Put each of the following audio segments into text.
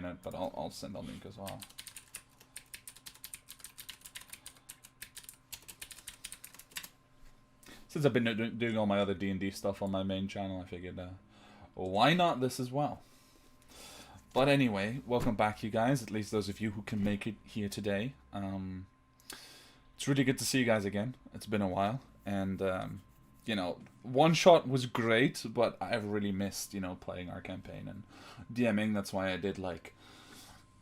it, but I'll send a link as well. Since I've been doing all my other D&D stuff on my main channel, I figured, why not this as well? But anyway, welcome back, you guys. At least those of you who can make it here today. It's really good to see you guys again. It's been a while, and you know, one shot was great, but I've really missed, you know, playing our campaign and DMing. That's why I did like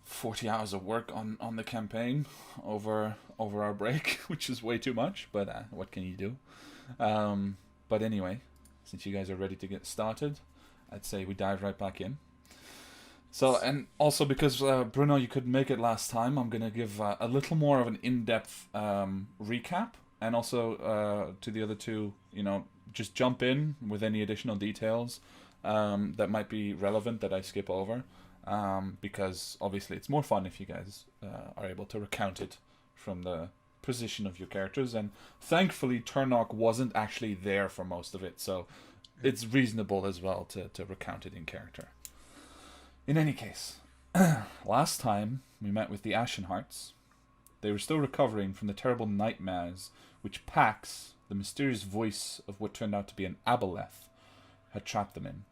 40 hours of work on the campaign over our break, which is way too much. But what can you do? But anyway, since you guys are ready to get started, I'd say we dive right back in. So, and also because, Bruno, you couldn't make it last time, I'm going to give a little more of an in-depth recap. And also to the other two, you know, just jump in with any additional details that might be relevant that I skip over. Because obviously it's more fun if you guys are able to recount it from the position of your characters. And thankfully, Turnok wasn't actually there for most of it. So it's reasonable as well to recount it in character. In any case, last time we met with the Ashenhearts. They were still recovering from the terrible nightmares which Pax, the mysterious voice of what turned out to be an aboleth, had trapped them in.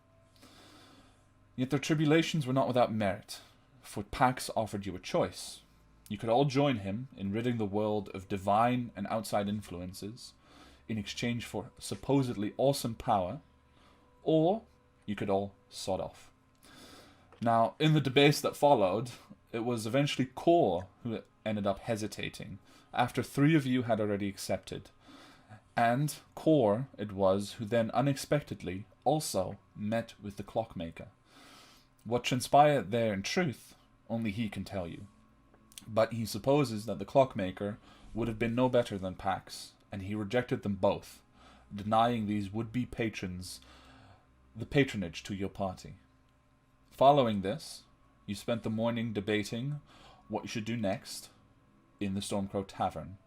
Yet their tribulations were not without merit, for Pax offered you a choice. You could all join him in ridding the world of divine and outside influences in exchange for supposedly awesome power, or you could all sod off. Now, in the debates that followed, it was eventually Kor who ended up hesitating, after 3 of you had already accepted. And Kor it was who then unexpectedly also met with the Clockmaker. What transpired there in truth, only he can tell you. But he supposes that the Clockmaker would have been no better than Pax, and he rejected them both, denying these would-be patrons the patronage to your party. Following this, you spent the morning debating what you should do next in the Stormcrow Tavern.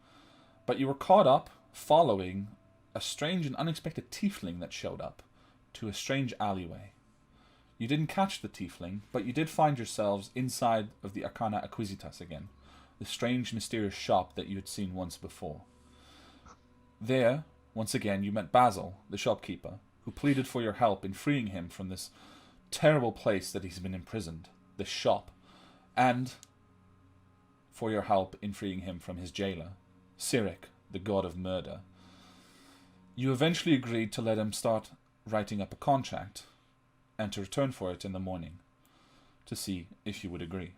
But you were caught up following a strange and unexpected tiefling that showed up to a strange alleyway. You didn't catch the tiefling, but you did find yourselves inside of the Arcana Acquisitas again, the strange, mysterious shop that you had seen once before. There, once again, you met Basil, the shopkeeper, who pleaded for your help in freeing him from this terrible place that he's been imprisoned, the shop, and for your help in freeing him from his jailer, Cyric, the god of murder. You eventually agreed to let him start writing up a contract, and to return for it in the morning, to see if you would agree.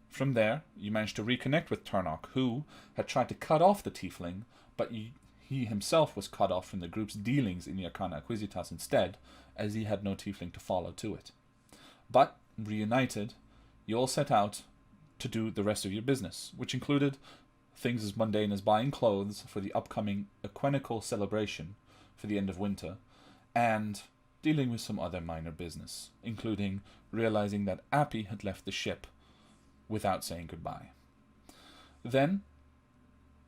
From there, you managed to reconnect with Turnok, who had tried to cut off the tiefling, but he himself was cut off from the group's dealings in the Arcana Acquisitas instead, as he had no tiefling to follow to it. But, reunited, you all set out to do the rest of your business, which included things as mundane as buying clothes for the upcoming Equinical celebration for the end of winter, and dealing with some other minor business, including realizing that Appy had left the ship without saying goodbye. Then,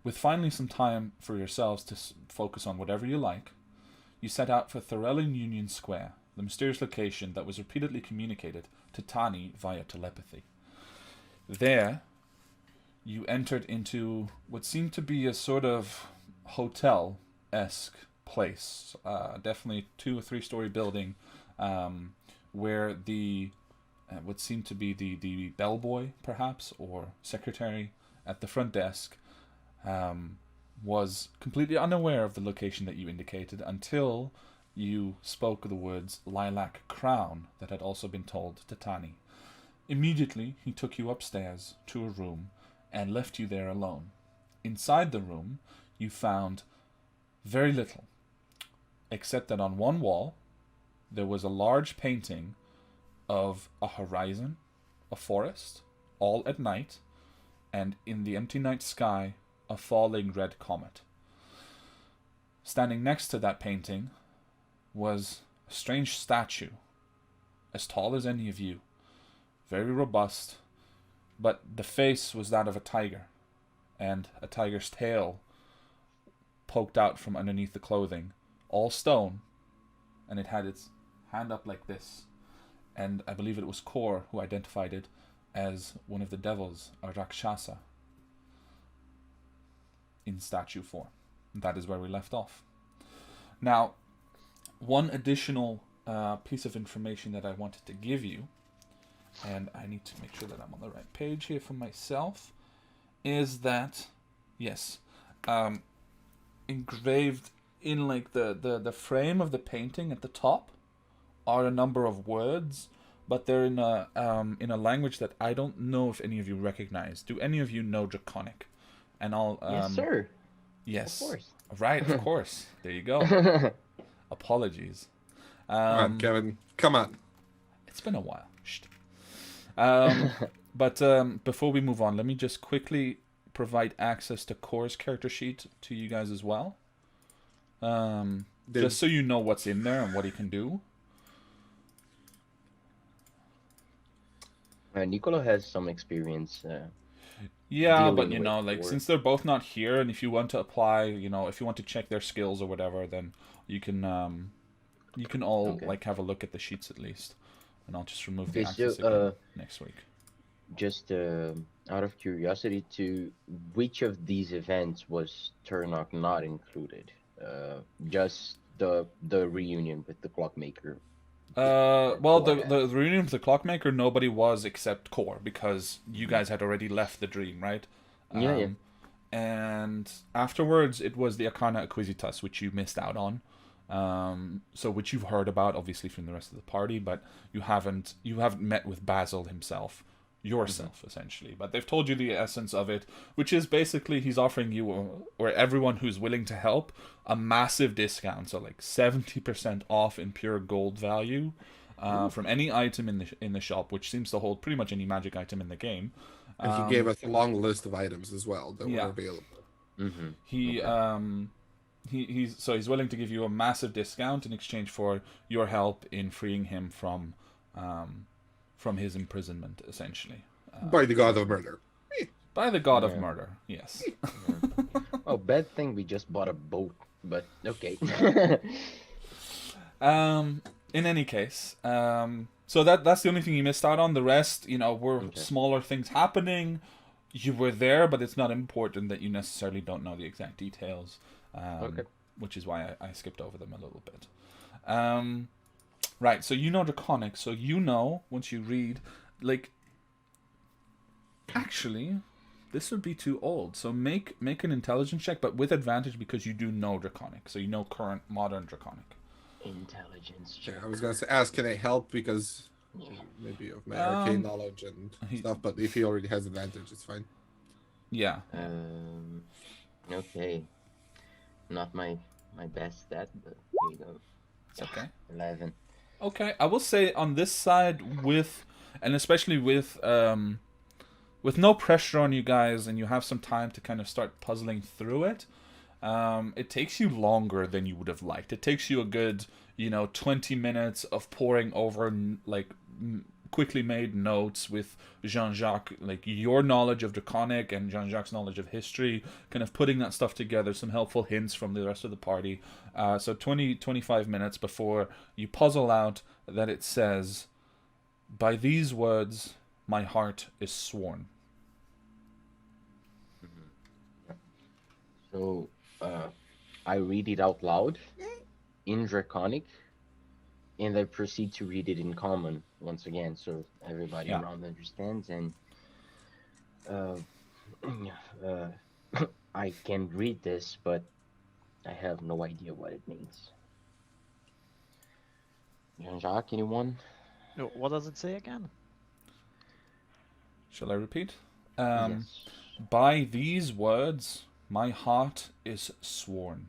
with finally some time for yourselves to focus on whatever you like, you set out for Thorellian Union Square, the mysterious location that was repeatedly communicated to Tani via telepathy. There, you entered into what seemed to be a sort of hotel-esque place, definitely 2 or 3 story building, where the what seemed to be the bellboy, perhaps, or secretary at the front desk, was completely unaware of the location that you indicated until you spoke the words Lilac Crown that had also been told to Tani. Immediately, he took you upstairs to a room and left you there alone. Inside the room, you found very little, except that on one wall, there was a large painting of a horizon, a forest, all at night, and in the empty night sky, a falling red comet. Standing next to that painting was a strange statue, as tall as any of you, very robust, but the face was that of a tiger, and a tiger's tail poked out from underneath the clothing, all stone, and it had its hand up like this, and I believe it was Kor who identified it as one of the devils, a Rakshasa, in statue form. That is where we left off. Now, one additional piece of information that I wanted to give you, and I need to make sure that I'm on the right page here for myself, is that, yes, engraved in like the frame of the painting at the top are a number of words, but they're in a language that I don't know if any of you recognize. Do any of you know Draconic? And I'll Yes, sir. yes, Of course. right, of course. There you go. Apologies. Come on, Kevin. Come on. It's been a while. Shh. But before we move on, let me just quickly provide access to Core's character sheet to you guys as well. Just so you know what's in there and what he can do. Nicolo has some experience. Yeah, but dealing with like Core. since they're both not here, and if you want to apply, if you want to check their skills or whatever, then you can all Okay. like have a look at the sheets at least, and I'll just remove the Okay, access so again next week. just out of curiosity, to which of these events was Turnock not included? Just the reunion with the clockmaker. Well, the Beforehand. reunion with the clockmaker, nobody was except Core because you guys had already left the dream, right? Yeah, yeah. And afterwards, it was the Arcana Acquisitas, which you missed out on. So which you've heard about, obviously, from the rest of the party, but you haven't met with Basil himself, yourself, essentially. But they've told you the essence of it, which is basically he's offering you or everyone who's willing to help a massive discount, so like 70% off in pure gold value. From any item in the shop, which seems to hold pretty much any magic item in the game. And he gave us a long list of items as well that Yeah. were available. Mm-hmm. He's willing to give you a massive discount in exchange for your help in freeing him from his imprisonment, essentially. By the god of murder. By the god of Yeah. murder, yes. Oh, bad thing we just bought a boat, but okay. In any case, so that's the only thing you missed out on. The rest, were smaller things happening. You were there, but it's not important that you necessarily don't know the exact details. Okay. Which is why I skipped over them a little bit. Right, so Draconic, so once you read, like, actually, this would be too old. So make an intelligence check, but with advantage because you do know Draconic, so you know current modern Draconic. Intelligence Yeah, check. I was gonna ask, can I help because maybe of my arcane knowledge and stuff, but if he already has advantage, it's fine. Yeah. Okay. Not my best stat, but here you go. It's okay. 11. Okay, I will say on this side and especially with no pressure on you guys, and you have some time to kind of start puzzling through it. It takes you longer than you would have liked. It takes you a good, 20 minutes of poring over quickly made notes with Jean-Jacques, like your knowledge of Draconic and Jean-Jacques' knowledge of history, kind of putting that stuff together, some helpful hints from the rest of the party. So 25 minutes before you puzzle out that it says, "By these words, my heart is sworn." So, I read it out loud in Draconic, and I proceed to read it in Common once again, so everybody around understands. And I can read this, but I have no idea what it means. Jean-Jacques, anyone? What does it say again? Shall I repeat? Yes. By these words, my heart is sworn.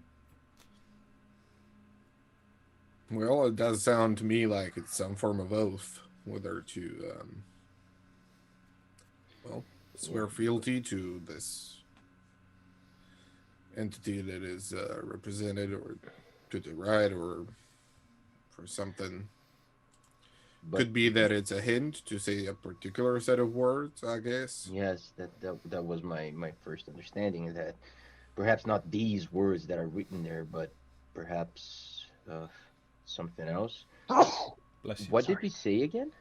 Well, it does sound to me like it's some form of oath, whether to, swear fealty to this entity that is represented, or to the right, or for something. But Could be that it's a hint to say a particular set of words, I guess. yes, that was my first understanding, is that perhaps not these words that are written there, but perhaps something else. Bless you. What did we say again?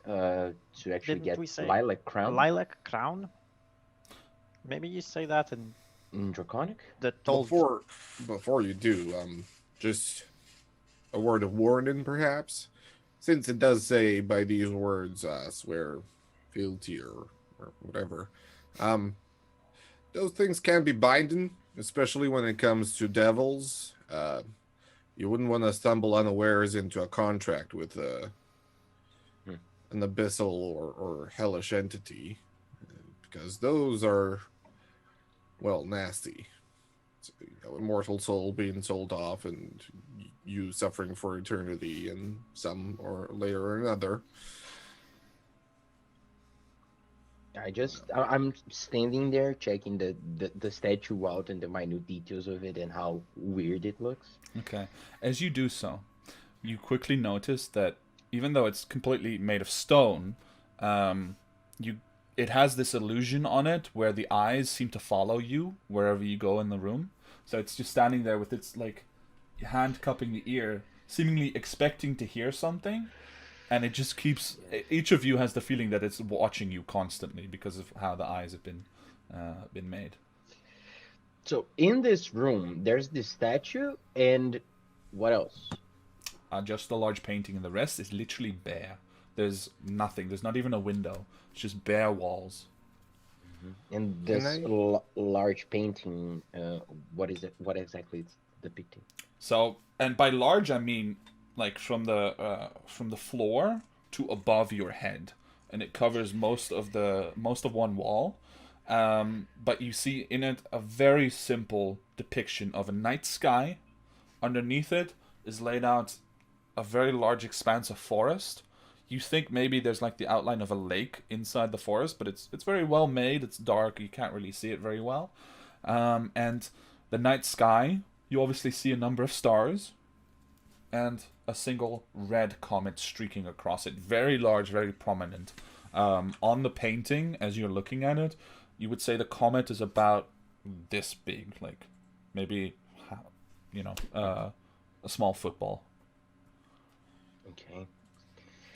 To actually Didn't get we say lilac crown lilac crown? Maybe you say that in in Draconic. the told. Before you do, just a word of warning, perhaps, since it does say by these words, swear fealty or whatever. Um, those things can be binding, especially when it comes to devils. You wouldn't want to stumble unawares into a contract with an abyssal or hellish entity, because those are, well, nasty. So, immortal soul being sold off and you suffering for eternity in some or layer or another. I'm standing there checking the statue out and the minute details of it and how weird it looks. Okay. As you do so, you quickly notice that even though it's completely made of stone, you it has this illusion on it where the eyes seem to follow you wherever you go in the room. So it's just standing there with its like hand cupping the ear, seemingly expecting to hear something, and it just keeps. Each of you has the feeling that it's watching you constantly because of how the eyes have been made. So in this room, there's this statue and what else? Just a large painting, and the rest is literally bare. There's nothing. There's not even a window. It's just bare walls. And Can this I- large painting, what is it? What exactly it's depicting? So, and by large, I mean like from the floor to above your head, and it covers most of one wall. But you see in it a very simple depiction of a night sky. Underneath it is laid out a very large expanse of forest. You think maybe there's like the outline of a lake inside the forest, but it's very well made. It's dark. You can't really see it very well. And the night sky, you obviously see a number of stars, and a single red comet streaking across it. Very large, very prominent. On the painting, as you're looking at it, you would say the comet is about this big, like maybe, a small football. Okay.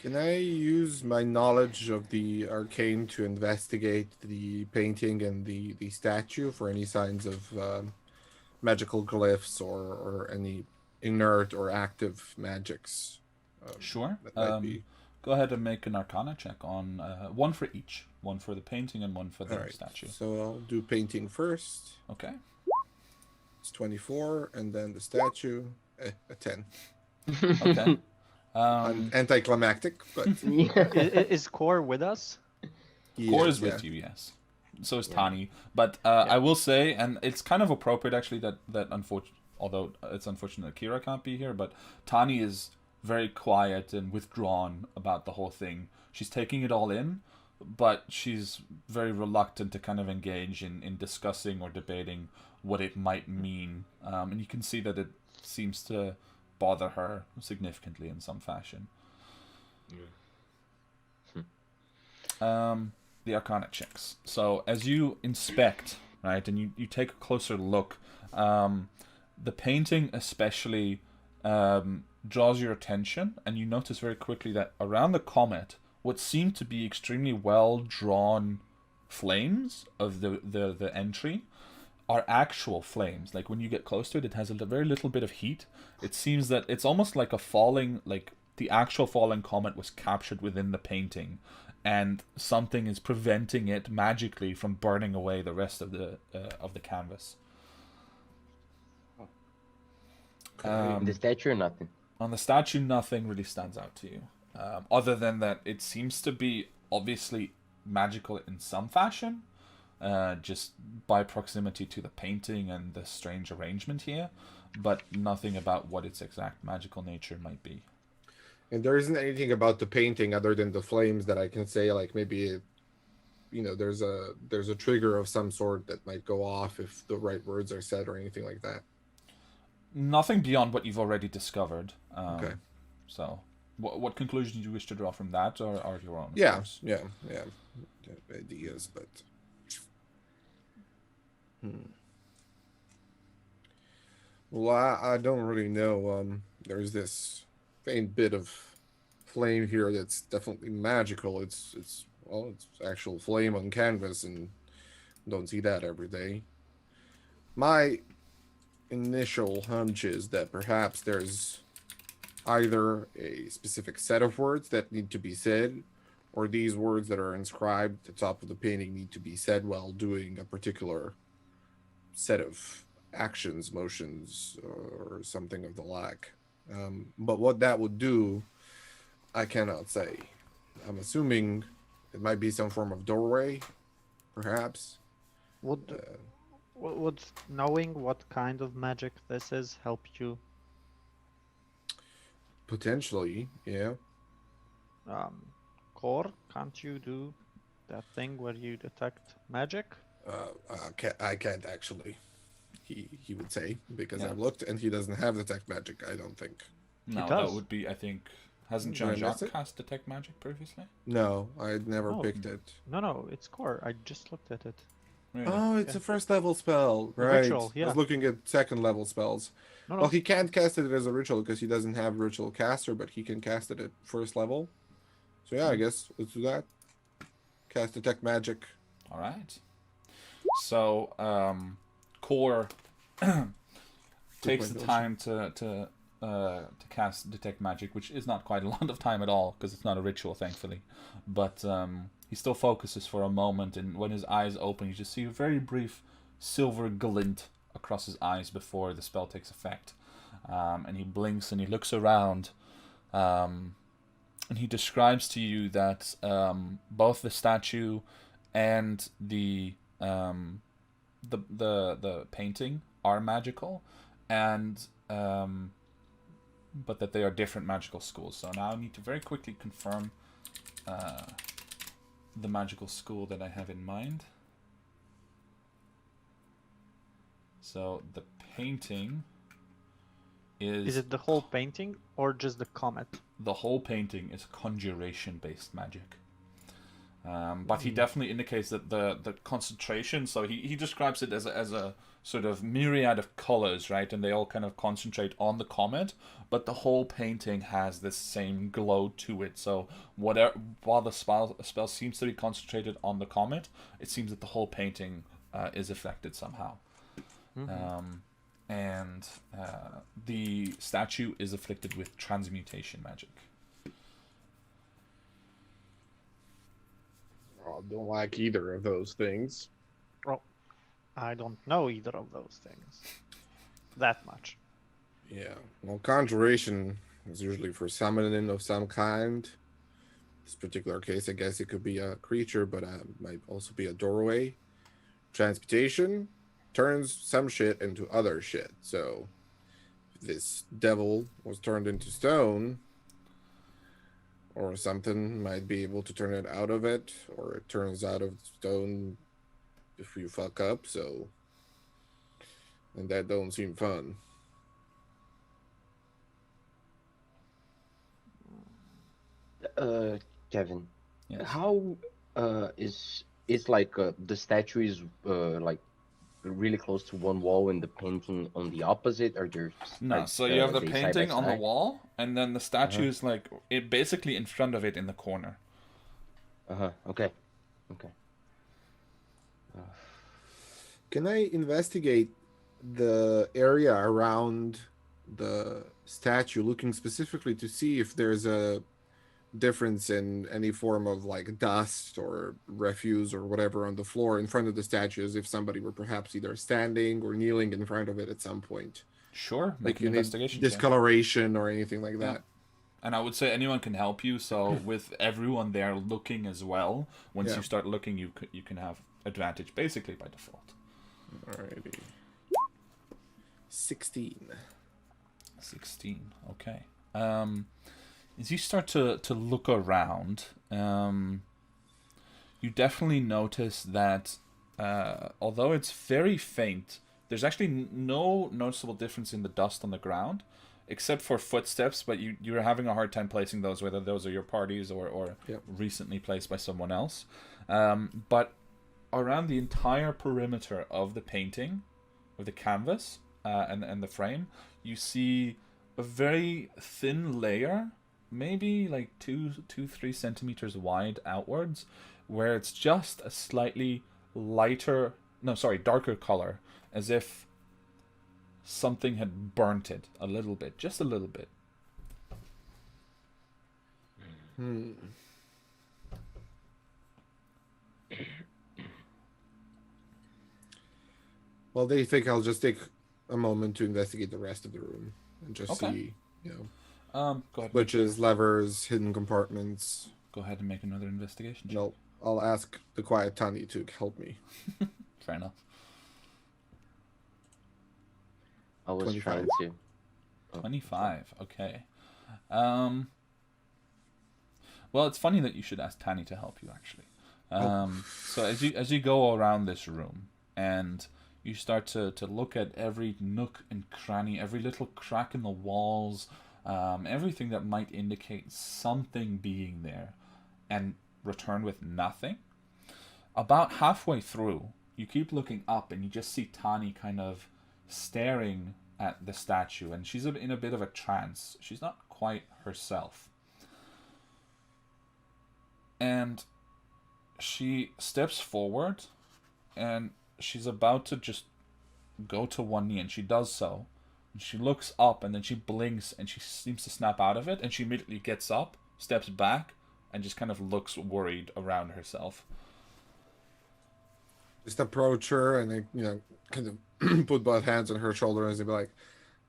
Can I use my knowledge of the arcane to investigate the painting and the statue for any signs of magical glyphs or any inert or active magics? Sure. That might be. Go ahead and make an Arcana check on one for each. One for the painting and one for the All right. statue. So I'll do painting first. Okay. It's 24, and then the statue, a 10. Okay. Anticlimactic, but Is Core with us? Core is with you, yes. So is Tani. But I will say, and it's kind of appropriate actually that although it's unfortunate that Kira can't be here, but Tani is very quiet and withdrawn about the whole thing. She's taking it all in, but she's very reluctant to kind of engage in discussing or debating what it might mean. And you can see that it seems to bother her significantly in some fashion. The Arcana checks. So as you inspect, right, and you take a closer look, the painting especially draws your attention, and you notice very quickly that around the comet, what seem to be extremely well drawn flames of the entry are actual flames. Like when you get close to it, it has a very little bit of heat. It seems that it's almost like the actual falling comet was captured within the painting, and something is preventing it magically from burning away the rest of the canvas. The statue or nothing? On the statue, nothing really stands out to you, other than that it seems to be obviously magical in some fashion, just by proximity to the painting and the strange arrangement here, but nothing about what its exact magical nature might be. and there isn't anything about the painting other than the flames that I can say, like maybe there's a trigger of some sort that might go off if the right words are said or anything like that. Nothing beyond what you've already discovered. Okay. So, what conclusions do you wish to draw from that, or are your own? Yeah, course? yeah. Ideas, but well, I don't really know. There's this faint bit of flame here that's definitely magical. It's actual flame on canvas, and don't see that every day. My initial hunch is that perhaps there's either a specific set of words that need to be said, or these words that are inscribed at the top of the painting need to be said while doing a particular set of actions, motions, or something of the like. But what that would do, I cannot say. I'm assuming it might be some form of doorway, perhaps. Would knowing what kind of magic this is help you? Potentially, yeah. Core, can't you do that thing where you detect magic? I can't actually. He would say, because Yeah. I've looked and he doesn't have detect magic, I don't think. No, that does. would be, I think... Hasn't Did I miss Jean-Jacques it? cast Detect Magic previously? No, I'd never Oh. picked it. No, it's core. I just looked at it. Really? Oh, it's Yeah. a first level spell, The right? ritual, I yeah. was looking at second level spells. No, Well, he can't cast it as a ritual because he doesn't have ritual caster, but he can cast it at first level. So yeah, I guess let's do that. Cast detect magic. All right. So, Core takes the time to cast Detect Magic, which is not quite a lot of time at all because it's not a ritual, thankfully. But he still focuses for a moment, and when his eyes open, you just see a very brief silver glint across his eyes before the spell takes effect. And he blinks and he looks around, and he describes to you that both the statue and the painting are magical, and but that they are different magical schools. So now I need to very quickly confirm the magical school that I have in mind. So the painting is Is it the whole painting or just the comet? the whole painting is conjuration-based magic. But he definitely indicates that the concentration, so he describes it as a sort of myriad of colors, right? And they all kind of concentrate on the comet, but the whole painting has this same glow to it. So while the spell seems to be concentrated on the comet, it seems that the whole painting is affected somehow. And the statue is afflicted with transmutation magic. I don't like either of those things. Well, I don't know either of those things. That much. Yeah. Well, conjuration is usually for summoning of some kind. This particular case, I guess it could be a creature, but it might also be a doorway. Transmutation turns some shit into other shit. So if this devil was turned into stone or something, might be able to turn it out of it, or it turns out of stone if you fuck up. So, and that don't seem fun. Kevin, Yes. how is it's like the statue is like really close to one wall and the painting on the opposite, or there's No, like, so you have the they painting side by on the side? wall, and then the statue is like it basically in front of it in the corner. Okay. Can I investigate the area around the statue, looking specifically to see if there's a difference in any form of like dust or refuse or whatever on the floor in front of the statue, as if somebody were perhaps either standing or kneeling in front of it at some point? Sure, make Like an you need investigation check. discoloration or anything like Yeah. that. And I would say anyone can help you. So with everyone there looking as well, once Yeah. you start looking, you can have advantage basically by default. Alrighty. 16. 16. Okay. As you start to look around, you definitely notice that although it's very faint, there's actually no noticeable difference in the dust on the ground, except for footsteps. But you're having a hard time placing those, whether those are your parties or Yep. recently placed by someone else. But around the entire perimeter of the painting, of the canvas and the frame, you see a very thin layer maybe like 3 centimeters wide outwards, where it's just a slightly darker color, as if something had burnt it a little bit, just a little bit. Hmm. Well, they think I'll just take a moment to investigate the rest of the room and just Okay. see, Go ahead. switches, levers, hidden compartments. Go ahead and make another investigation check. No, I'll ask the quiet Tani to help me. Fair enough. I was 25. trying to. 25. Okay. Well, it's funny that you should ask Tani to help you, actually. So as you go around this room and you start to look at every nook and cranny, every little crack in the walls, everything that might indicate something being there, and return with nothing. About halfway through, you keep looking up and you just see Tani kind of staring at the statue, and she's in a bit of a trance. She's not quite herself. And she steps forward and she's about to just go to one knee, and she does so. And she looks up and then she blinks and she seems to snap out of it, and she immediately gets up, steps back, and just kind of looks worried around herself. Just approach her and then, kind of put both hands on her shoulders and be like,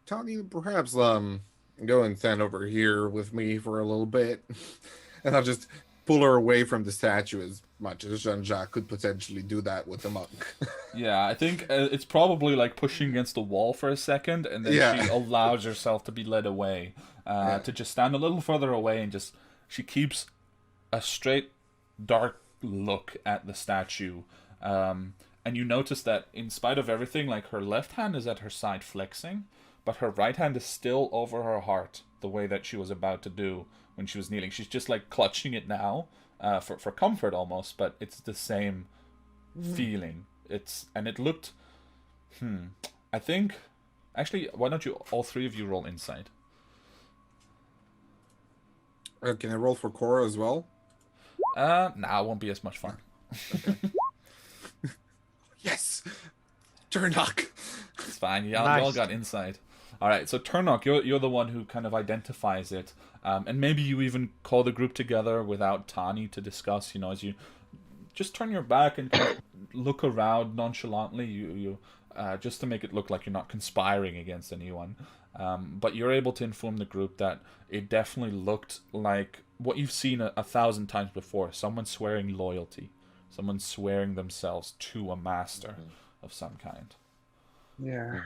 Tani, perhaps go and stand over here with me for a little bit. And I'll just pull her away from the statue as much as Jean-Jacques could potentially do that with a monk. Yeah, I think it's probably like pushing against the wall for a second, and then Yeah. she allows herself to be led away, to just stand a little further away, and she keeps a straight, dark look at the statue. And you notice that in spite of everything, like her left hand is at her side flexing, but her right hand is still over her heart, the way that she was about to do when she was kneeling. She's just like clutching it now, for comfort almost, but it's the same feeling. It looked, I think, actually, why don't you, all three of you, roll insight? Can I roll for Cora as well? Nah, it won't be as much fun. Yes! Turnock! It's fine. You all Nice. got insight. All right. So Turnock, you're the one who kind of identifies it, and maybe you even call the group together without Tani to discuss. As you just turn your back and kind of look around nonchalantly, you just to make it look like you're not conspiring against anyone. But you're able to inform the group that it definitely looked like what you've seen a thousand times before: someone swearing loyalty, someone swearing themselves to a master of some kind. Yeah.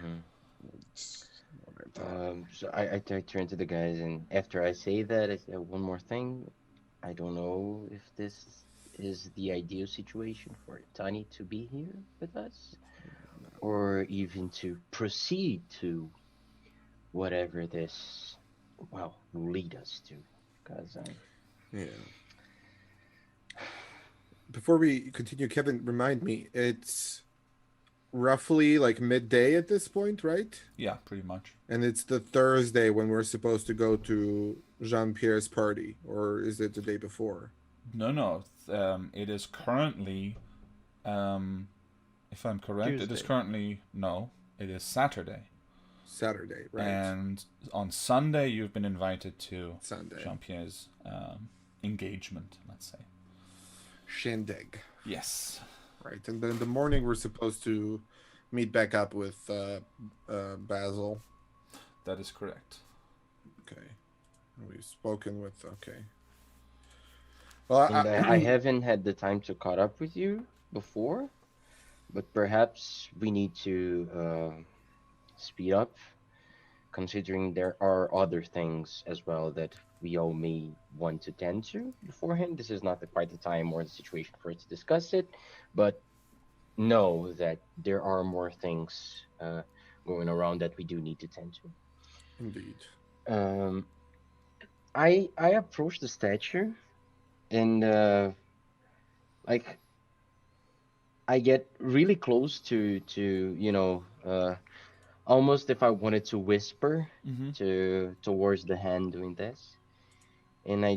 So I turn to the guys, and after I say that, I say one more thing. I don't know if this is the ideal situation for Tani to be here with us, or even to proceed to whatever this, will lead us to. Because Yeah. Before we continue, Kevin, remind me, it's roughly like midday at this point, right? Yeah, pretty much. And it's the Thursday when we're supposed to go to Jean-Pierre's party, or is it the day before? No. It is currently, if I'm correct, it is Tuesday. currently, no, it is Saturday. Saturday, right? And on Sunday, you've been invited to Sunday. Jean-Pierre's engagement, let's say. Shindig. Yes. Right. And then in the morning, we're supposed to meet back up with Basil. That is correct. Okay. We've spoken with, okay. Well, and I haven't had the time to caught up with you before, but perhaps we need to speed up, considering there are other things as well that we all may want to tend to beforehand. This is not quite the time or the situation for us to discuss it, but know that there are more things going around that we do need to tend to. Indeed. I approached the statue, and like I get really close to almost if I wanted to whisper Mm-hmm. towards the hand doing this, and I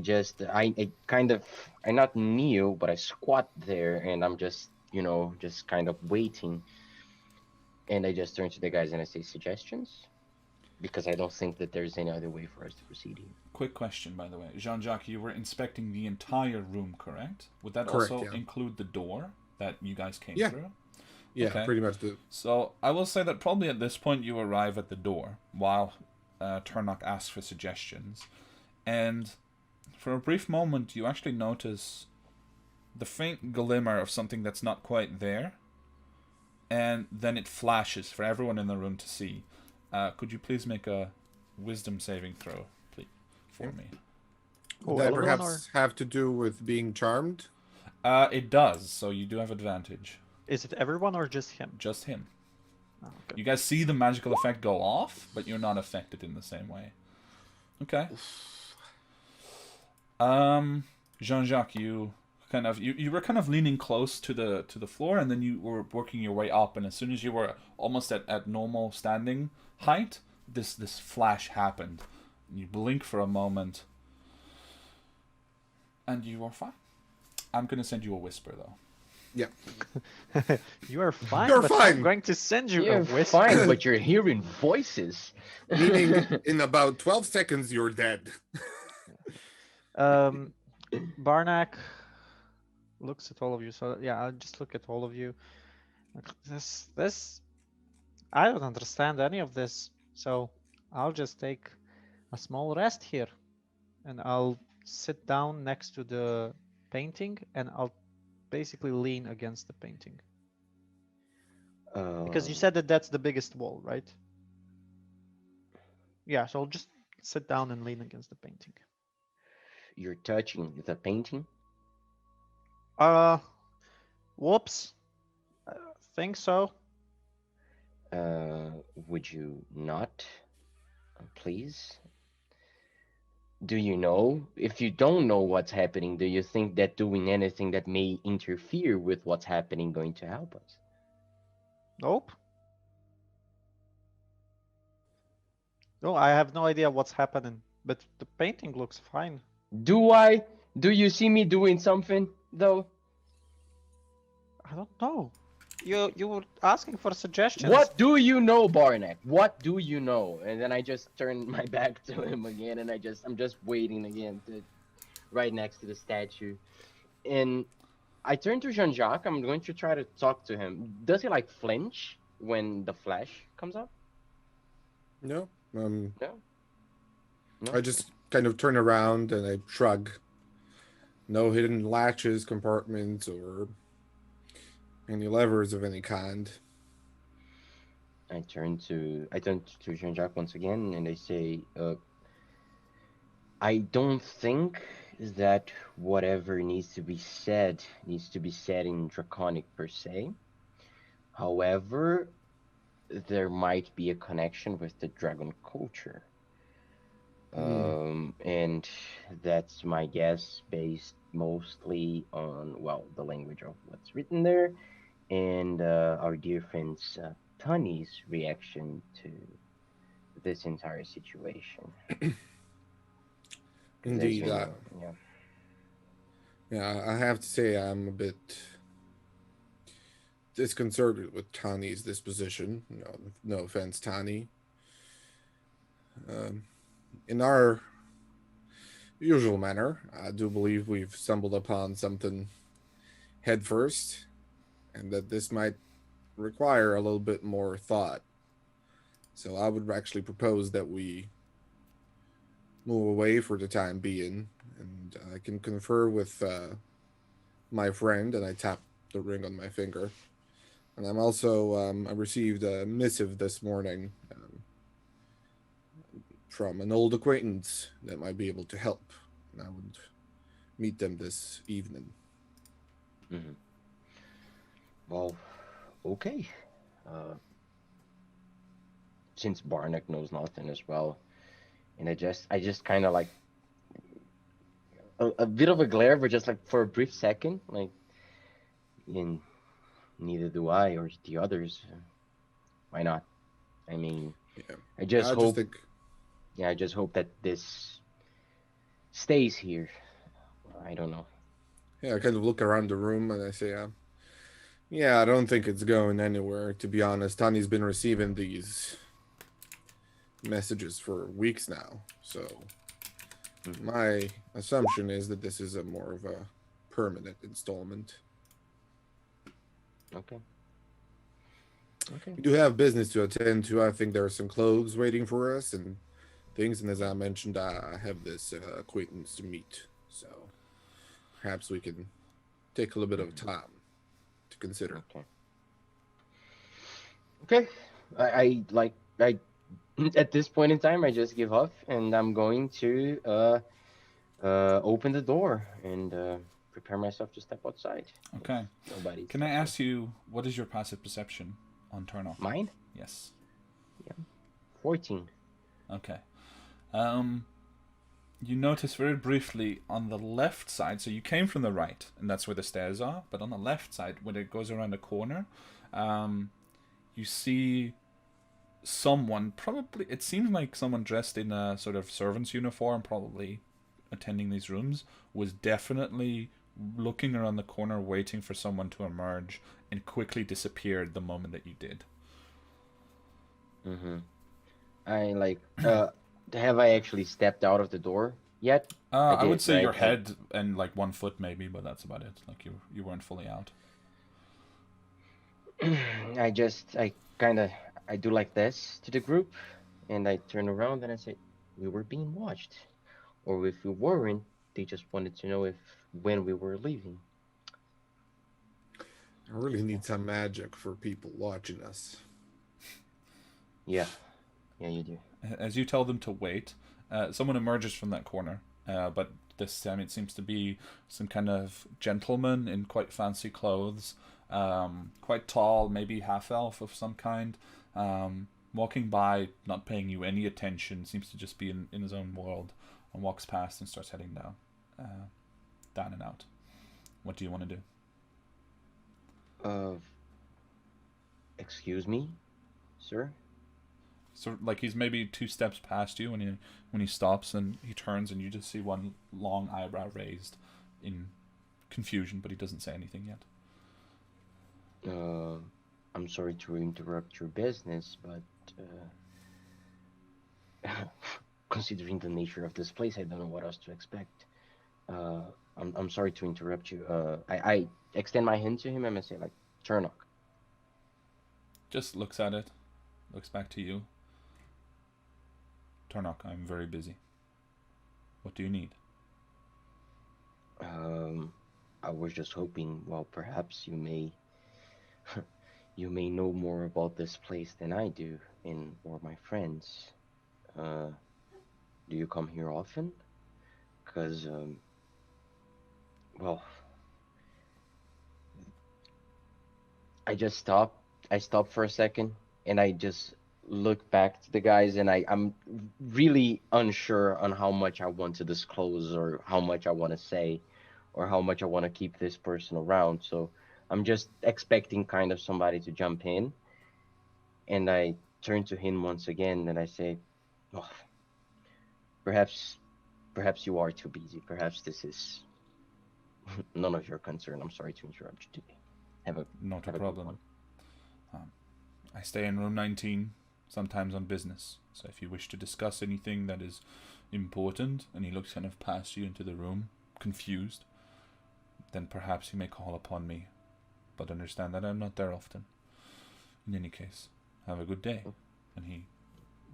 kind of, I not kneel, but I squat there, and I'm just, just kind of waiting. And I just turn to the guys and I say, suggestions? Because I don't think that there's any other way for us to proceed here. Quick question, by the way. Jean-Jacques, you were inspecting the entire room, correct? Would that Correct, also yeah. include the door that you guys came Yeah. through? Yeah, Okay. pretty much. So I will say that probably at this point you arrive at the door while Turnock asks for suggestions. And for a brief moment, you actually notice the faint glimmer of something that's not quite there. And then it flashes for everyone in the room to see. Could you please make a wisdom saving throw, please, for me? Would Oh, that everyone perhaps have to do with being charmed? It does, so you do have advantage. Is it everyone or just him? Just him. Oh, okay. You guys see the magical effect go off, but you're not affected in the same way. Okay. Jean-Jacques, you were kind of leaning close to the floor, and then you were working your way up, and as soon as you were almost at normal standing height, this flash happened. You blink for a moment, and you are fine. I'm gonna send you a whisper though. Yeah. You are fine. You're but fine. I'm going to send you You're a whisper. fine, but you're hearing voices. Meaning, in about 12 seconds, you're dead. Barnack looks at all of you. So yeah, I'll just look at all of you. This, I don't understand any of this. So I'll just take a small rest here, and I'll sit down next to the painting, and I'll basically lean against the painting. Because you said that that's the biggest wall, right? Yeah, so I'll just sit down and lean against the painting. You're touching the painting? Whoops. I think so. Would you not? Please? Do you know? If you don't know what's happening, do you think that doing anything that may interfere with what's happening going to help us? Nope. No, I have no idea what's happening, but the painting looks fine. Do I? Do you see me doing something, though? I don't know. You were asking for suggestions. What do you know, Barnack? What do you know? And then I just turn my back to him again, and I'm just waiting again right next to the statue. And I turn to Jean-Jacques. I'm going to try to talk to him. Does he like flinch when the flash comes up? No. No. I just kind of turn around and I shrug. No hidden latches, compartments, or any levers of any kind. I turn to Jean-Jacques once again, and I say, I don't think that whatever needs to be said in Draconic per se. However, there might be a connection with the dragon culture. And that's my guess based mostly on, well, the language of what's written there and our dear friend's Tony's reaction to this entire situation. Indeed. Yeah. Yeah, I have to say I'm a bit disconcerted with Tani's disposition. No offense, Tani. In our usual manner, I do believe we've stumbled upon something headfirst, and that this might require a little bit more thought. So I would actually propose that we move away for the time being, and I can confer with my friend, and I tap the ring on my finger. And I'm also, I received a missive this morning from an old acquaintance that might be able to help. And I would meet them this evening. Mm-hmm. Well, okay. Since Barnack knows nothing as well, and I just kind of like a bit of a glare, but just like for a brief second, like, and neither do I or the others. Why not? I mean, Yeah. I just hope. think... Yeah, I just hope that this stays here. I don't know. Yeah, I kind of look around the room and I say, yeah, I don't think it's going anywhere, to be honest. Tani's been receiving these messages for weeks now, so Mhm. my assumption is that this is a more of a permanent installment. Okay. Okay. We do have business to attend to. I think there are some clothes waiting for us and things, and as I mentioned, I have this acquaintance to meet, so perhaps we can take a little bit of time to consider. Okay. Okay. I like I at this point in time I just give up and I'm going to open the door and prepare myself to step outside. If Okay. nobody Can I stops me. ask you, what is your passive perception on Turnock? Mine? Yes. Yeah. 14. Okay. Um, you notice very briefly on the left side, so you came from the right, and that's where the stairs are, but on the left side, when it goes around a corner, um, you see someone, probably, it seems like someone dressed in a sort of servant's uniform, probably attending these rooms, was definitely looking around the corner waiting for someone to emerge and quickly disappeared the moment that you did. Mm-hmm. I like have I actually stepped out of the door yet? I I would did, say right? your head and like 1 foot maybe, but that's about it. Like you weren't fully out. I kind of I do like this to the group and I turn around and I say we were being watched or if we weren't they just wanted to know if when we were leaving. I really need some magic for people watching us. Yeah. Yeah, you do. As you tell them to wait, someone emerges from that corner, but this time it seems to be some kind of gentleman in quite fancy clothes, quite tall, maybe half elf of some kind, walking by, not paying you any attention, seems to just be in his own world, and walks past and starts heading down and out. What do you want to do? Uh excuse me, sir? So like he's maybe 2 steps past you when he stops and he turns and you just see one long eyebrow raised in confusion, but he doesn't say anything yet. Uh I'm sorry to interrupt your business, but considering the nature of this place, I don't know what else to expect. Uh, I'm sorry to interrupt you. I extend my hand to him and I say like, Turnock. Just looks at it, looks back to you. Turnock, I'm very busy. What do you need? Um, I was just hoping, well, perhaps you may, you may know more about this place than I do, and or my friends. Uh, do you come here often? Cause, well, I just stop. I stop for a second, and I just look back to the guys, and I'm really unsure on how much I want to disclose, or how much I want to say, or how much I want to keep this person around. So I'm just expecting kind of somebody to jump in, and I turn to him once again, and I say, oh, perhaps, perhaps you are too busy. Perhaps this is none of your concern. I'm sorry to interrupt you today. Have a Not a have a good problem. one. I stay in room 19, sometimes on business. So if you wish to discuss anything that is important, and he looks kind of past you into the room, confused, then perhaps you may call upon me. But understand that I'm not there often. In any case, have a good day. And he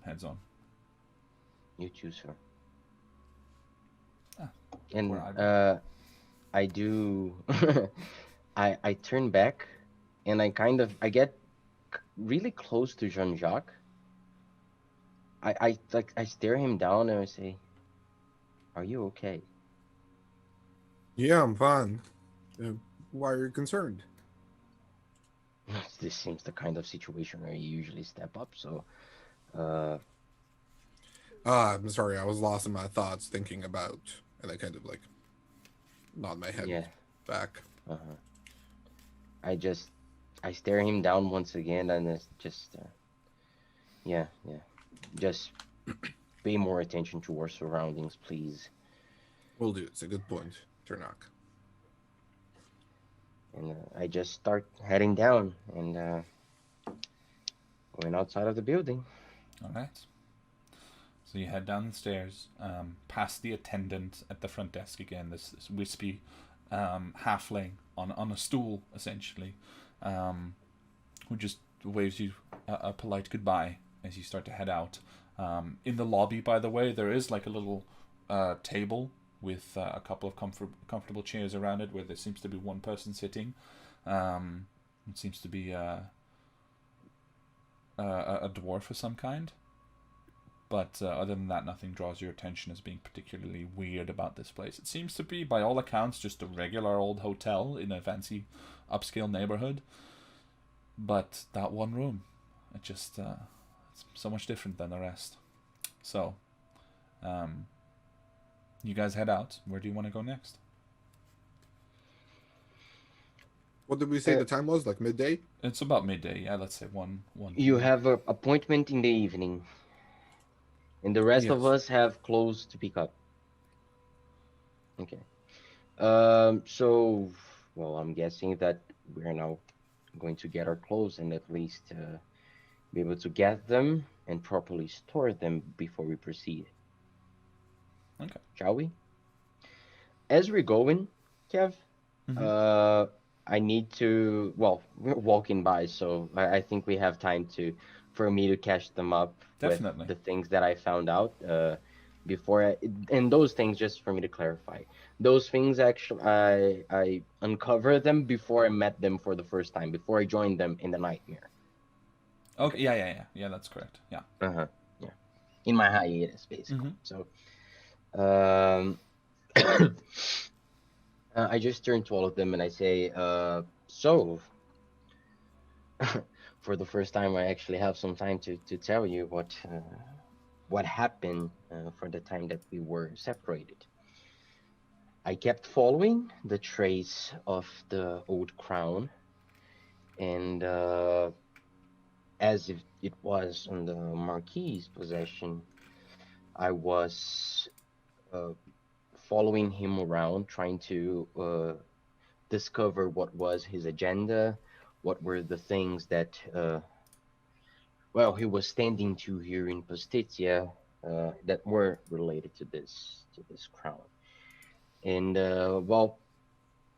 heads on. You too, sir. Ah, And poor eyebrow. I do I turn back and I get really close to Jean-Jacques. I like I stare him down and I say, "Are you okay?" Yeah, I'm fine. Why are you concerned? This seems the kind of situation where you usually step up, so uh I'm sorry, I was lost in my thoughts thinking about, and I kind of like nod my head yeah. back. Uh-huh. I just I stare him down once again and it's just yeah. Just pay more attention to our surroundings, please. Will do. It's a good point, Turnock. And I just start heading down and going outside of the building. All right. So you head down the stairs, past the attendant at the front desk again. This wispy halfling on a stool, essentially, who just waves you a polite goodbye as you start to head out. In the lobby, by the way, there is like a little table with a couple of comfortable chairs around it, where there seems to be one person sitting. It seems to be a dwarf of some kind. But other than that, nothing draws your attention as being particularly weird about this place. It seems to be, by all accounts, just a regular old hotel in a fancy upscale neighborhood. But that one room, it just it's so much different than the rest. So, you guys head out. Where do you want to go next? What did we say Uh, the time was? Like midday? It's about midday. Yeah, let's say one you p.m. have an appointment in the evening, and the rest of Yes. us have clothes to pick up. Okay. So, well, I'm guessing that we're now going to get our clothes and at least be able to get them and properly store them before we proceed. Okay. Shall we? As we're going, Kev, Mm-hmm. uh, I need to. Well, we're walking by, so I think we have time to, for me to catch them up with Definitely. the things that I found out. Before I, and those things, just for me to clarify, those things actually, I uncovered them before I met them for the first time, before I joined them in the nightmare. Okay. Yeah. That's correct. Yeah. Uh huh. Yeah. In my hiatus, basically. Mm-hmm. So, um, I just turn to all of them and I say, so, for the first time, I actually have some time to tell you what happened for the time that we were separated. I kept following the trace of the old crown, and as if it was in the Marquis's possession, I was uh, following him around, trying to discover what was his agenda, what were the things that, well, he was standing to here in Pastitia that were related to this crown. And well,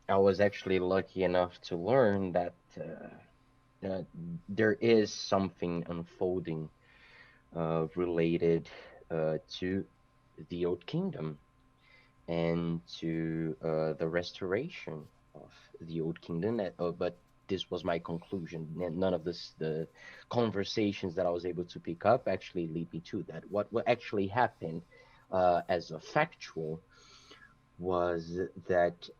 I was actually lucky enough to learn that there is something unfolding related to the Old Kingdom and to the restoration of the Old Kingdom. But this was my conclusion. None of the conversations that I was able to pick up actually lead me to that. What actually happened as a factual was that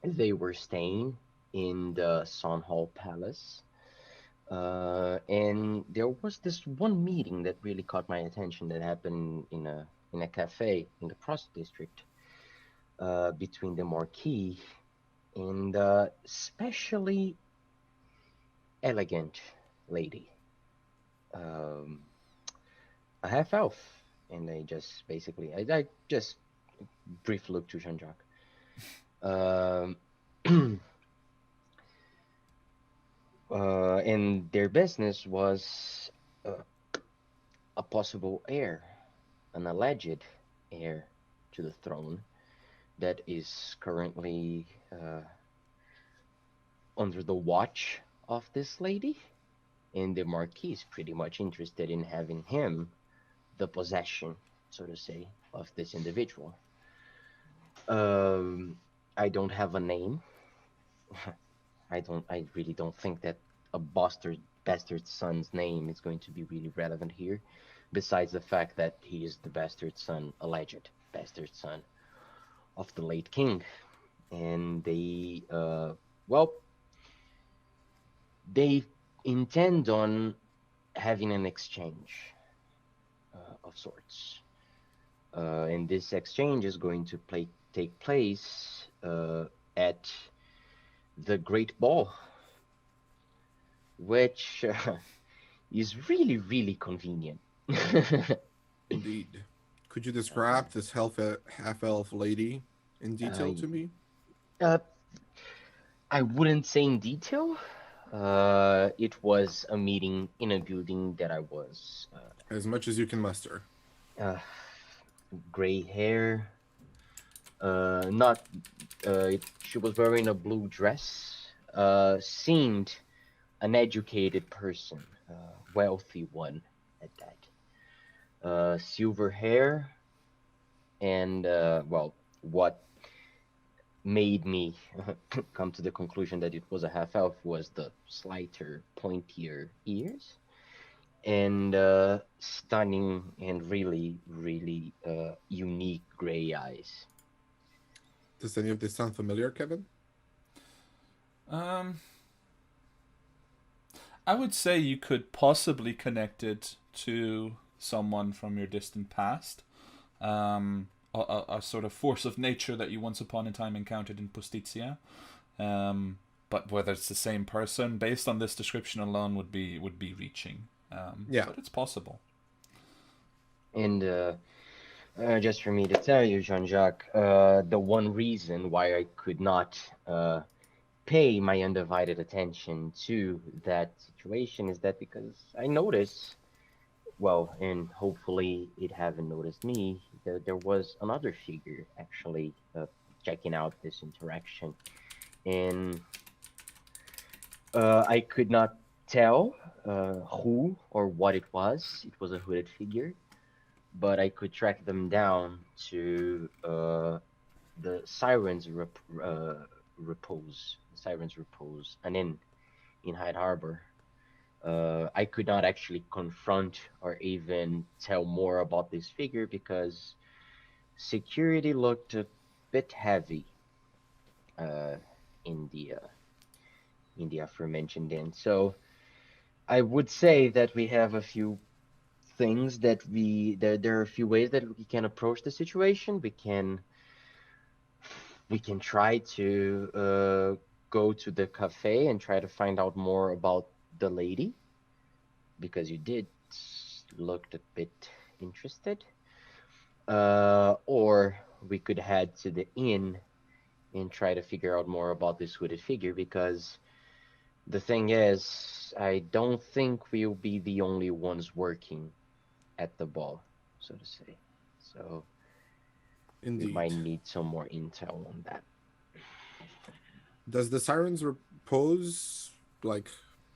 they were staying in the Sun Hall Palace. And there was this one meeting that really caught my attention that happened in a cafe in the Cross District between the Marquis and especially elegant lady, um, a half elf, and I just basically I just brief look to Jean-Jacques. Um, and their business was uh, a possible heir, an alleged heir to the throne that is currently under the watch of this lady, and the Marquis is pretty much interested in having him the possession, so to say, of this individual. Um, I don't have a name. I really don't think that a bastard son's name is going to be really relevant here, besides the fact that he is the bastard son, alleged bastard son of the late king. And well, they intend on having an exchange of sorts. And this exchange is going to take place at the Great Ball, which is really, really convenient. Indeed. Could you describe this half-elf lady in detail to me? Uh, I wouldn't say in detail. It was a meeting in a building that I was. As much as you can muster. Uh, Gray hair. Not. She was wearing a blue dress. Seemed an educated person, wealthy one at that. Silver hair, and well, what made me come to the conclusion that it was a half elf was the slighter, pointier ears, and stunning and really, really unique gray eyes. Does any of this sound familiar, Kevin? I would say you could possibly connect it to someone from your distant past. A sort of force of nature that you once upon a time encountered in Pustitia. But whether it's the same person, based on this description alone, would be reaching. Yeah. But it's possible. And just for me to tell you, Jean-Jacques, the one reason why I could not pay my undivided attention to that situation is that because I noticed, well, and hopefully it haven't noticed me, there was another figure actually checking out this interaction. And I could not tell who or what it was. It was a hooded figure, but I could track them down to the Sirens Repose. Sirens Repose, an inn in Hyde Harbor. I could not actually confront or even tell more about this figure because security looked a bit heavy in the aforementioned inn. So I would say that we have a few things that there are a few ways that we can approach the situation. We can try to go to the cafe and try to find out more about the lady, because you did looked a bit interested. Or we could head to the inn and try to figure out more about this hooded figure, because the thing is, I don't think we'll be the only ones working at the ball, so to say. So Indeed. we might need some more intel on that. Does the Sirens Repose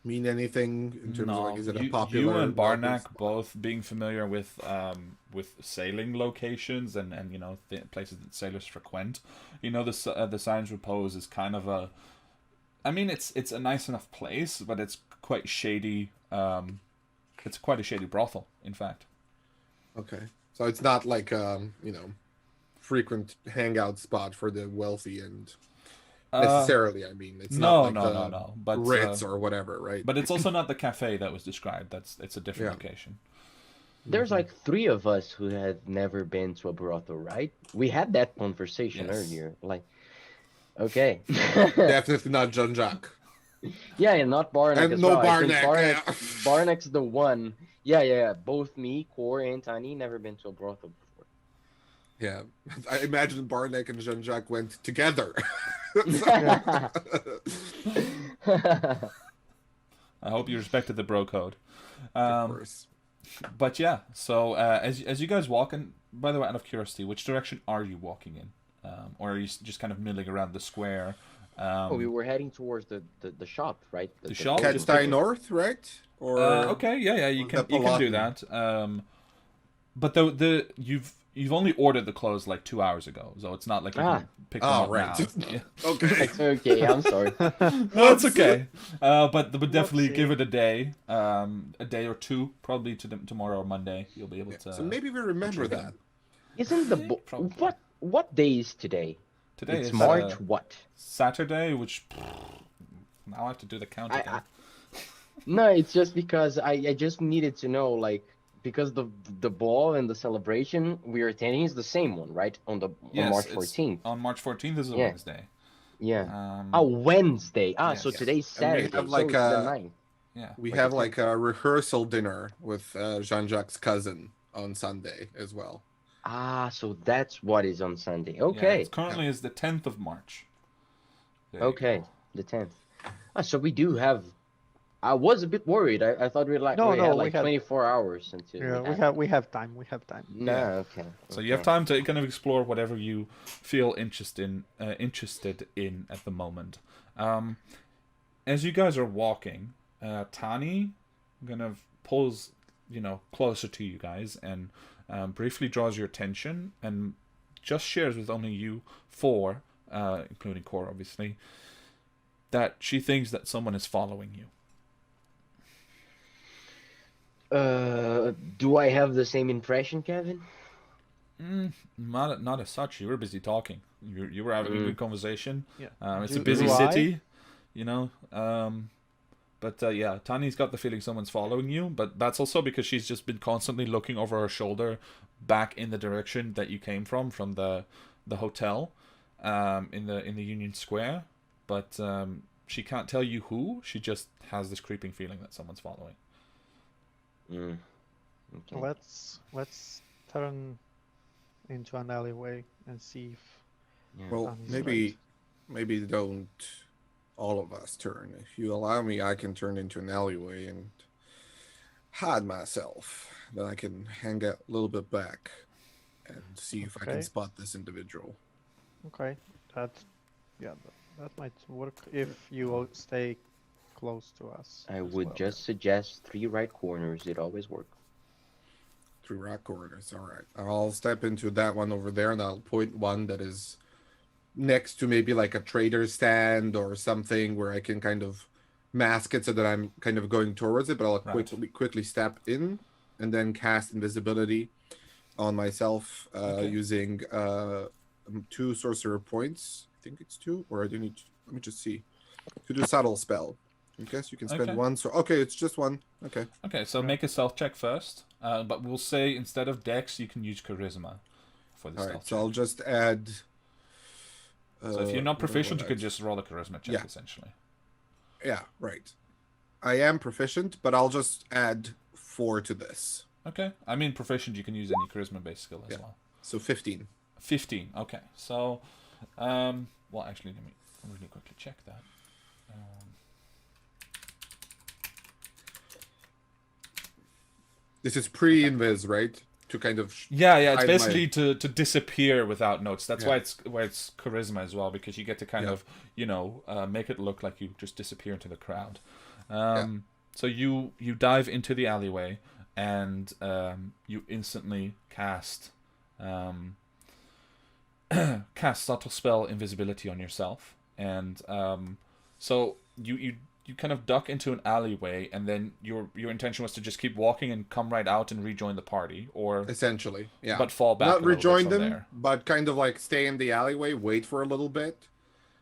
mean anything in terms of is it a popular? You and Barnack both being familiar with sailing locations and places that sailors frequent. The Sirens Repose is kind of a. I mean, it's a nice enough place, but it's quite shady. It's quite a shady brothel, in fact. Okay, so it's not frequent hangout spot for the wealthy and necessarily. I mean, it's no. But Ritz or whatever, right? But it's also not the cafe that was described. It's a different location. There's like 3 of us who had never been to a brothel, right? We had that conversation earlier. Okay. Definitely not Jean-Jacques. Yeah, and not Barnack And as no well. I think Barnack. Barnack's the one. Yeah. Both me, Core, and Tani never been to a brothel before. Yeah, I imagine Barnack and Jean-Jacques went together. I hope you respected the bro code. Of course. But yeah, so as you guys walk in, by the way, out of curiosity, which direction are you walking in? Or are you just kind of milling around the square? We were heading towards the shop, right? The shop? Catstein North, right? Or okay, yeah, you can do that. But you've only ordered the clothes like 2 hours ago, so it's not like you can pick them up now. Yeah. Okay. Okay, I'm sorry. No, it's okay. But definitely give it a day or two, probably tomorrow or Monday. You'll be able to. So maybe we remember that. Isn't the what day is today? Today it's is March what? Saturday, which now I have to do the count again. No, it's just because I just needed to know, because the ball and the celebration we are attending is the same one, right? On March 14th. On March 14th is a Wednesday. Yeah. Wednesday. Yes. So today's Saturday. We have so it's the 9th. Yeah. We have a rehearsal dinner with Jean-Jacques' cousin on Sunday as well. Ah, so that's what is on Sunday. Yeah, it's Okay. currently is the 10th of March. There you Okay. go. The 10th. Ah, so we do have. I was a bit worried. I thought No, we no, had we like had 24 hours until yeah, it happened. we have time. We have time. Yeah. No, okay. So you have Okay. time to kind of explore whatever you feel interested in at the moment. Um, as you guys are walking, Tani kind of pulls, closer to you guys and briefly draws your attention and just shares with only you four, including Core, obviously, that she thinks that someone is following you. Do I have the same impression, Kevin? Not as such. You were busy talking. You were having a Mm, good conversation. Yeah. It's a Do busy do mm, I? city, you know. But yeah, Tani's got the feeling someone's following you, but that's also because she's just been constantly looking over her shoulder back in the direction that you came from the hotel, in the Union Square. But she can't tell you who. She just has this creeping feeling that someone's following. mm, okay. Let's turn into an alleyway and see if Yeah. Well, Tani's right. maybe don't all of us turn. If you allow me, I can turn into an alleyway and hide myself. Then I can hang out a little bit back and see if I can Okay. spot this individual. Okay. That yeah, that might work if you all stay close to us I as would well. just suggest 3 right corners. It always works. 3 rock corridors. All right. I'll step into that one over there and I'll point one that is next to maybe like a trader stand or something where I can kind of mask it so that I'm kind of going towards it, but I'll Right. quickly step in and then cast invisibility on myself Okay. using 2 sorcerer points. I think it's 2, or I do need. Let me just see. To do subtle spell. I guess you can spend Okay. 1. So okay, it's just 1. Okay. Okay, so Yeah. make a stealth check first. But we'll say instead of Dex, you can use Charisma for the All stealth right. So check. I'll just add. So if you're not what do I proficient, you add? could just roll a Charisma check, Yeah. essentially. Yeah. Right. I am proficient, but I'll just add 4 to this. Okay. I mean, proficient, you can use any charisma-based skill as Yeah. well. So 15. 15. Okay. So, well, actually, let me really quickly check that. This is pre-invis, right? To kind of Yeah, it's hide basically to disappear without notes. That's Yeah. why it's charisma as well, because you get to kind Yeah. of make it look like you just disappear into the crowd. Yeah. So you dive into the alleyway and you instantly cast cast subtle spell invisibility on yourself, and so you kind of duck into an alleyway, and then your intention was to just keep walking and come right out and rejoin the party, or Essentially, yeah. but fall back Not a little rejoin bit from them, there. but kind of like stay in the alleyway, wait for a little bit,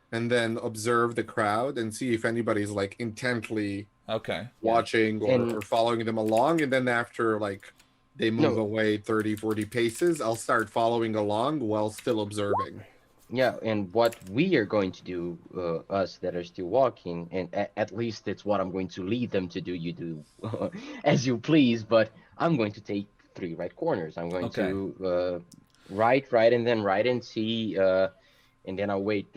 and then observe the crowd and see if anybody's like intently Okay. watching And or following them along. And then after like they move no, away 30, 40 paces, I'll start following along while still observing. yeah, and what we are going to do, us that are still walking, and at least it's what I'm going to lead them to do. You do as you please, but I'm going to take 3 right corners. I'm going Okay. to right, and then right and see, and then I'll wait,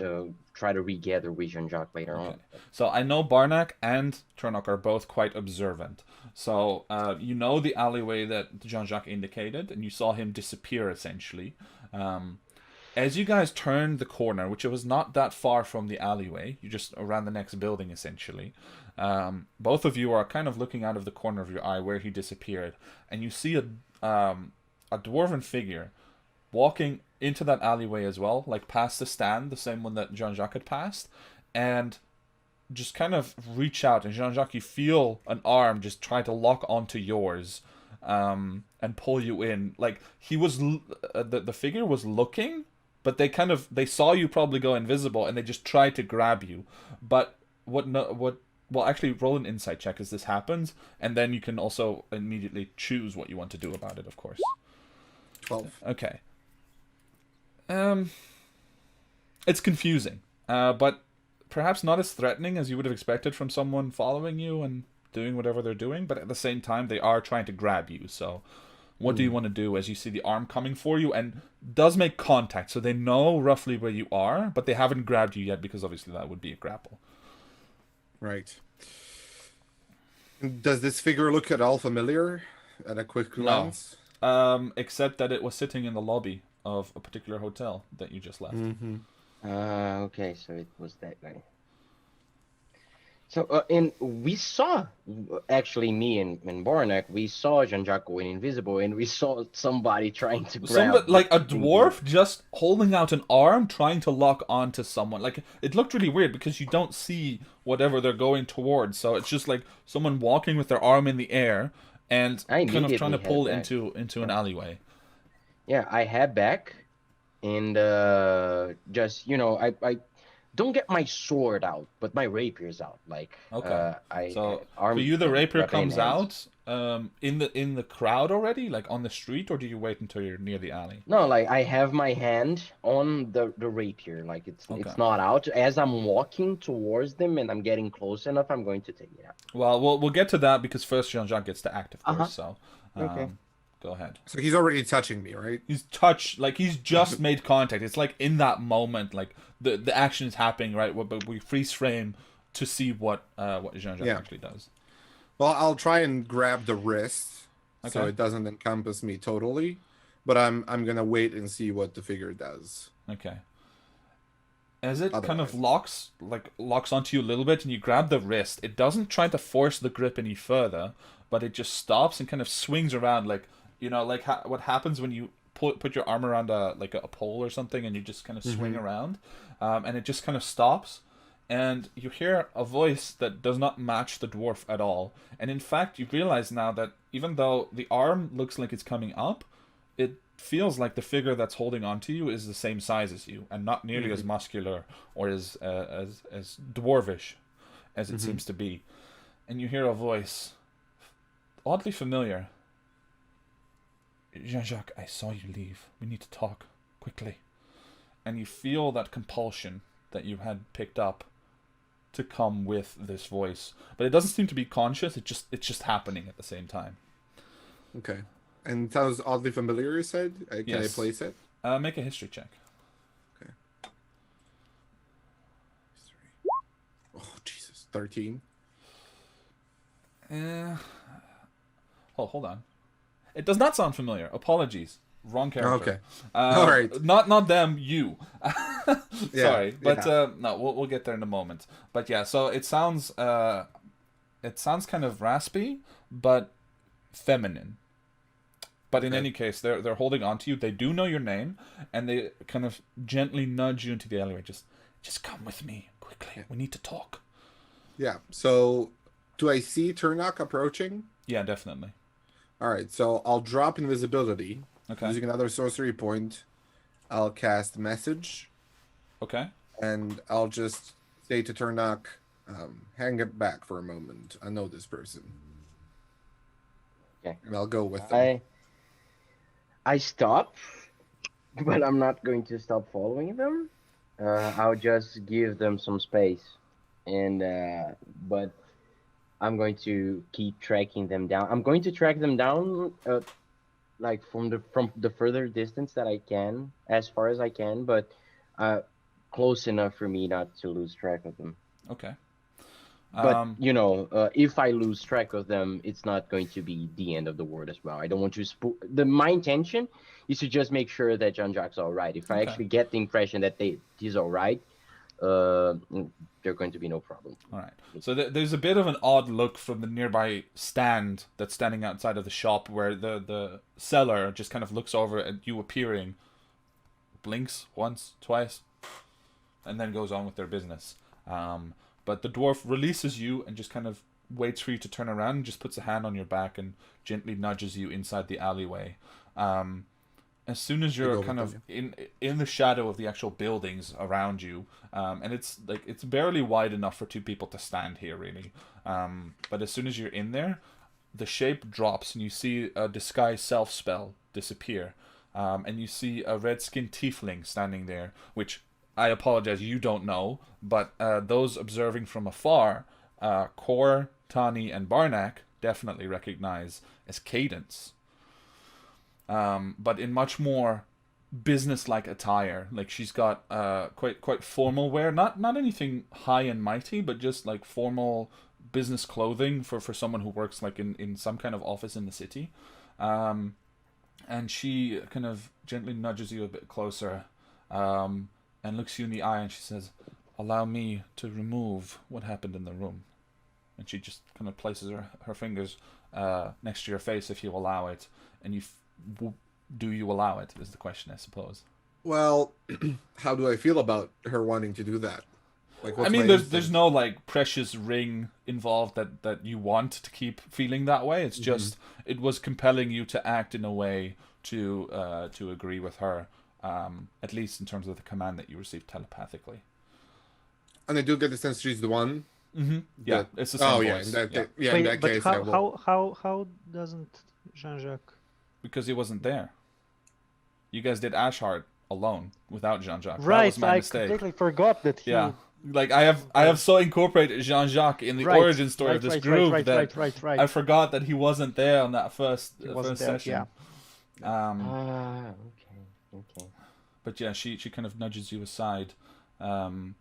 try to regather with Jean-Jacques later Okay. on. So I know Barnack and Turnock are both quite observant. So you know the alleyway that Jean-Jacques indicated, and you saw him disappear essentially. As you guys turned the corner, which it was not that far from the alleyway, you just around the next building essentially. Both of you are kind of looking out of the corner of your eye where he disappeared, and you see a dwarven figure walking into that alleyway as well, like past the stand, the same one that Jean-Jacques had passed, and just kind of reach out, and Jean-Jacques, you feel an arm just try to lock onto yours, and pull you in. Like he was, the figure was looking, but they saw you probably go invisible, and they just tried to grab you. But well, actually, roll an insight check as this happens, and then you can also immediately choose what you want to do about it, of course. 12. Okay. It's confusing, but perhaps not as threatening as you would have expected from someone following you and doing whatever they're doing. But at the same time, they are trying to grab you. So what do you want to do as you see the arm coming for you and does make contact, so they know roughly where you are, but they haven't grabbed you yet because obviously that would be a grapple. Right. Does this figure look at all familiar at a quick glance? Except that it was sitting in the lobby of a particular hotel that you just left. Mm-hmm. Okay, so it was that guy. So, and we saw, actually, me and Bornak, we saw Jean-Jacques going invisible, and we saw somebody trying to grab. Somebody, like a dwarf just holding out an arm trying to lock onto someone. Like, it looked really weird because you don't see whatever they're going towards. So it's just like someone walking with their arm in the air and I kind of trying to immediately pull had back. into an alleyway. Yeah, I head back, and just, I don't get my sword out, but my rapier's out. Like, Okay. So for arm, you, the rapier weapon in comes hands. out in the crowd already, like on the street, or do you wait until you're near the alley? No, like I have my hand on the rapier, like it's Okay. not out. As I'm walking towards them and I'm getting close enough, I'm going to take it out. Well, we'll get to that because first Jean-Jacques gets to act, of course. Uh-huh. So, Okay. go ahead. So he's already touching me, right? He's touched, like he's just made contact. It's like in that moment, like the action is happening, right? But we freeze frame to see what Jean-Jacques actually does. Well, I'll try and grab the wrist so Okay. it doesn't encompass me totally, but I'm gonna wait and see what the figure does. Okay. As it kind of Otherwise. locks onto you a little bit, and you grab the wrist, it doesn't try to force the grip any further, but it just stops and kind of swings around, like like what happens when you put your arm around a pole or something, and you just kind of swing around, and it just kind of stops, and you hear a voice that does not match the dwarf at all, and in fact you realize now that even though the arm looks like it's coming up, it feels like the figure that's holding onto you is the same size as you and not nearly as muscular or as dwarvish as it seems to be. And you hear a voice, oddly familiar. Jean-Jacques, I saw you leave. We need to talk quickly. And you feel that compulsion that you had picked up to come with this voice, but it doesn't seem to be conscious. It's just happening at the same time. Okay. And it sounds oddly familiar, you said? Can I Yes. place it? Make a history check. Okay. Oh, Jesus. 13. Hold on. It does not sound familiar. Apologies. Wrong character. Okay. All right. Not them, you. Sorry. But yeah. no, we'll get there in a moment. But yeah, so it sounds kind of raspy, but feminine. But in any case, they're holding on to you. They do know your name, and they kind of gently nudge you into the alleyway. Just come with me quickly. We need to talk. Yeah. So, do I see Turnock approaching? Yeah, definitely. All right. So I'll drop invisibility Okay. using another sorcery point. I'll cast message, Okay. and I'll just say to Turnock, "Hang it back for a moment. I know this person." Okay. And I'll go with them. I stop, but I'm not going to stop following them. I'll just give them some space, and but I'm going to keep tracking them down. I'm going to track them down, like from the further distance that I can, as far as I can, but close enough for me not to lose track of them. Okay. But if I lose track of them, it's not going to be the end of the world as well. I don't want to my intention is to just make sure that Jean-Jacques all right. If I actually get the impression that he's all right, there's going to be no problem. All right. So there's a bit of an odd look from the nearby stand that's standing outside of the shop, where the seller just kind of looks over at you appearing, blinks once, twice, and then goes on with their business. But the dwarf releases you and just kind of waits for you to turn around and just puts a hand on your back and gently nudges you inside the alleyway. As soon as you're kind of in the shadow of the actual buildings around you, and it's barely wide enough for two people to stand here, really. But as soon as you're in there, the shape drops and you see a disguise self spell disappear, and you see a red-skinned tiefling standing there, which I apologize, you don't know, but those observing from afar, Kor, Tani, and Barnak definitely recognize as Cadence. but in much more business-like attire. Like she's got quite formal wear, not anything high and mighty, but just like formal business clothing for someone who works like in some kind of office in the city. And she kind of gently nudges you a bit closer, and looks you in the eye, and she says, "Allow me to remove what happened in the room." And she just kind of places her fingers next to your face, if you allow it. And do you allow it, is the question, I suppose. Well, how do I feel about her wanting to do that? Like, I what's mean, my there's instinct? no like precious ring involved that you want to keep feeling that way. It's just it was compelling you to act in a way to agree with her, at least in terms of the command that you received telepathically. And I do get the sense she's the one. Yeah, that- it's the same oh yeah, voice. in that, Yeah. yeah. In that but case, how, I will. how doesn't Jean-Jacques? Because he wasn't there. You guys did Ashheart alone without Jean-Jacques. That Right, was my I mistake. completely forgot that he. Yeah. Like I have so incorporated Jean-Jacques in the Right, origin story of this group that right. I forgot that he wasn't there on that first wasn't first there, session. Okay. But yeah, she kind of nudges you aside, and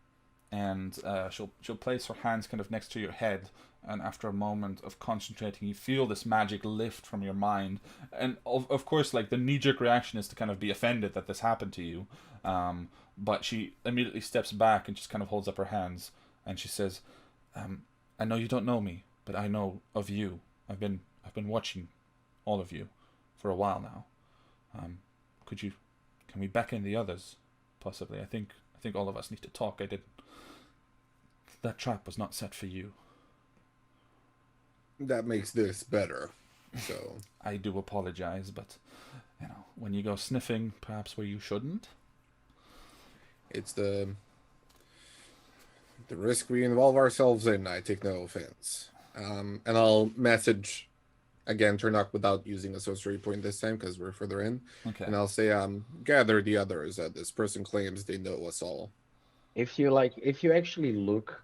she'll place her hands kind of next to your head, and after a moment of concentrating, you feel this magic lift from your mind, and of course, like the knee-jerk reaction is to kind of be offended that this happened to you, but she immediately steps back and just kind of holds up her hands, and she says, "I know you don't know me, but I know of you. I've been watching all of you for a while now. Can we beckon the others? Possibly. I think all of us need to talk. That trap was not set for you. That makes this better. So I do apologize, but when you go sniffing, perhaps where you shouldn't." it's the risk we involve ourselves in. I take no offense. And I'll message again, Turnock without using a sorcery point this time because we're further in. Okay. And I'll say, gather the others. This person claims they know us all. If you actually look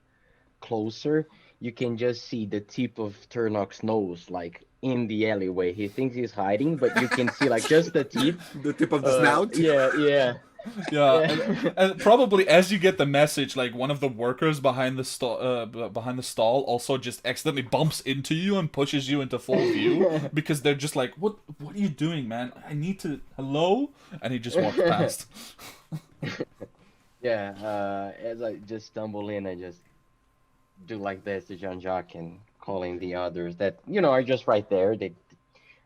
closer, you can just see the tip of Turnock's nose, like in the alleyway. He thinks he's hiding, but you can see like just the tip. The tip of the snout? Yeah. Yeah, and probably as you get the message, like one of the workers behind the stall also just accidentally bumps into you and pushes you into full view because they're just like, what are you doing, man? I need to hello, and he just walks past. Yeah, as I just stumble in, I just do like this to Jean-Jacques and calling the others that are just right there.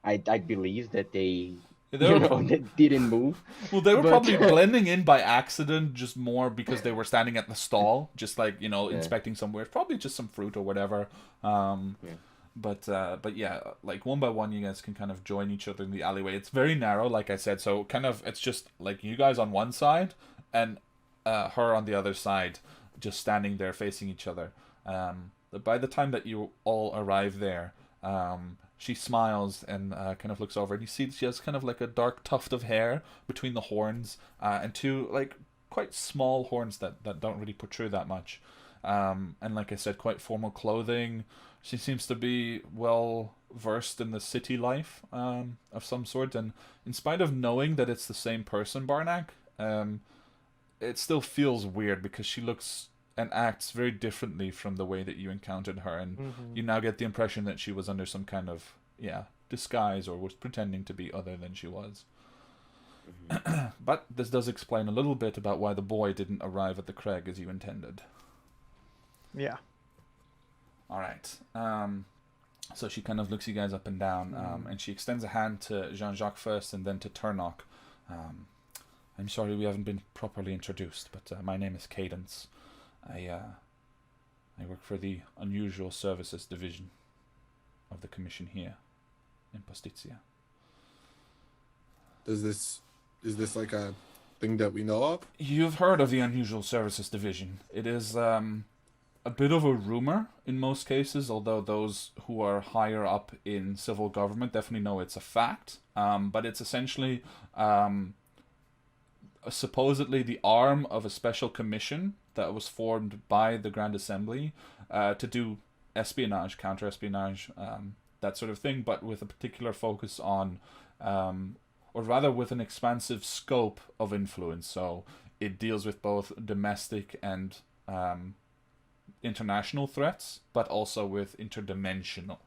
I believe that they they didn't move. Well, they were probably blending in by accident, just more because they were standing at the stall, just like inspecting somewhere. Probably just some fruit or whatever. But yeah, like one by one, you guys can kind of join each other in the alleyway. It's very narrow, like I said, so kind of it's just like you guys on one side and her on the other side, just standing there facing each other. But by the time that you all arrive there, she smiles and kind of looks over, and you see she has kind of like a dark tuft of hair between the horns, and two like quite small horns that don't really protrude that much. And like I said, quite formal clothing. She seems to be well versed in the city life of some sort, and in spite of knowing that it's the same person, Barnack, it still feels weird because she looks and acts very differently from the way that you encountered her, and you now get the impression that she was under some kind of disguise or was pretending to be other than she was. But this does explain a little bit about why the boy didn't arrive at the Craig as you intended. Yeah. All right. So she kind of looks you guys up and down, and she extends a hand to Jean-Jacques first and then to Turnock. I'm sorry we haven't been properly introduced, but my name is Cadence. I work for the Unusual Services Division of the Commission here in Postizia. Is this like a thing that we know of? You've heard of the Unusual Services Division. It is a bit of a rumor in most cases, although those who are higher up in civil government definitely know it's a fact. But it's essentially supposedly the arm of a special commission that was formed by the Grand Assembly to do espionage, counter-espionage, that sort of thing, but with a particular focus on or rather with an expansive scope of influence. So it deals with both domestic and international threats, but also with interdimensional.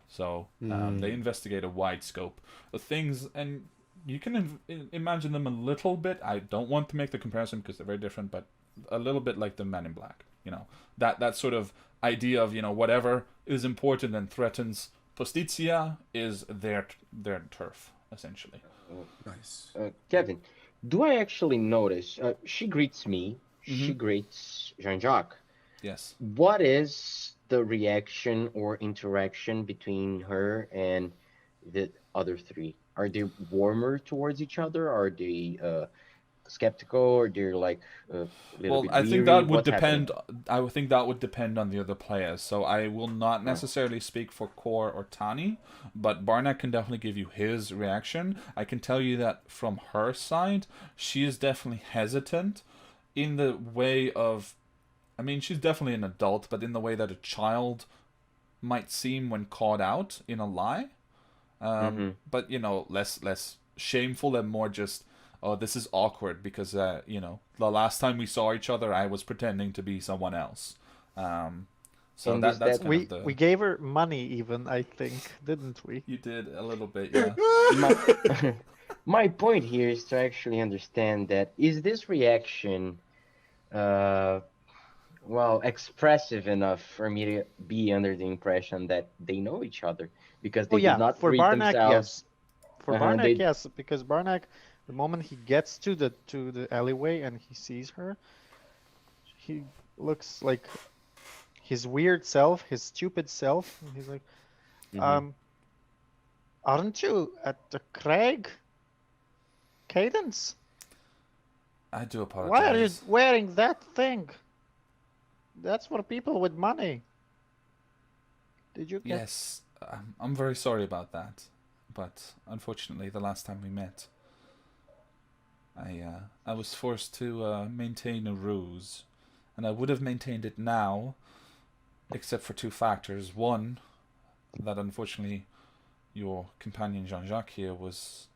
So they investigate a wide scope of things, and you can imagine them a little bit. I don't want to make the comparison because they're very different, but a little bit like the Men in Black. That sort of idea of whatever is important and threatens Postizia is their turf essentially. Nice. Kevin, do I actually notice? She greets me. She greets Jean-Jacques. Yes. What is the reaction or interaction between her and the other three? Are they warmer towards each other? Are they skeptical, or they're like a little Well, bit I think weary? that would What's happening? depend. I would think that would depend on the other players. So I will not necessarily speak for Core or Tani, but Barnak can definitely give you his reaction. I can tell you that from her side, she is definitely hesitant in the way of. I mean, she's definitely an adult, but in the way that a child might seem when caught out in a lie. But less shameful and more just, oh, this is awkward because the last time we saw each other, I was pretending to be someone else. So And that is that's that kind We of the we gave her money even, I think, didn't we? you did a little bit, yeah. my my point here is to actually understand that is this reaction uh well expressive enough for me to be under the impression that they know each other because Oh they did yeah, not for greet Barnak, themselves. yes. For Barnak, They yes, because Barnak, the moment he gets to the alleyway and he sees her, he looks like his weird self, his stupid self. And he's like, Mhm. aren't you at the Craig Cadence? I do Why are you apologize. wearing that thing? That's for people with money. Did you get? Yes, I'm very sorry about that, but unfortunately, the last time we met, I was forced to maintain a ruse, and I would have maintained it now, except for two factors. One, that unfortunately your companion Jean-Jacques here was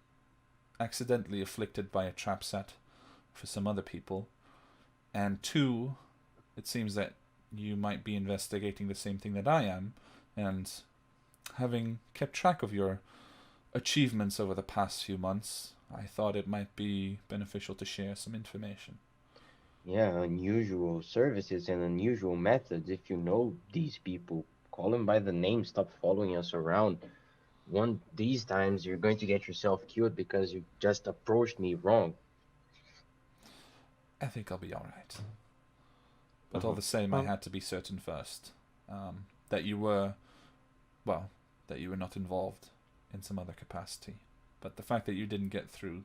accidentally afflicted by a trap set for some other people, and two, it seems that you might be investigating the same thing that I am, and having kept track of your achievements over the past few months, I thought it might be beneficial to share some information. Yeah, unusual services and unusual methods. If you know these people, call them by the name. Stop following us around. One these times you're going to get yourself killed because you just approached me wrong. I think I'll be alright. But all Uh-huh. the same, I Um, had to be certain first that you were, well, that you were not involved in some other capacity. But the fact that you didn't get through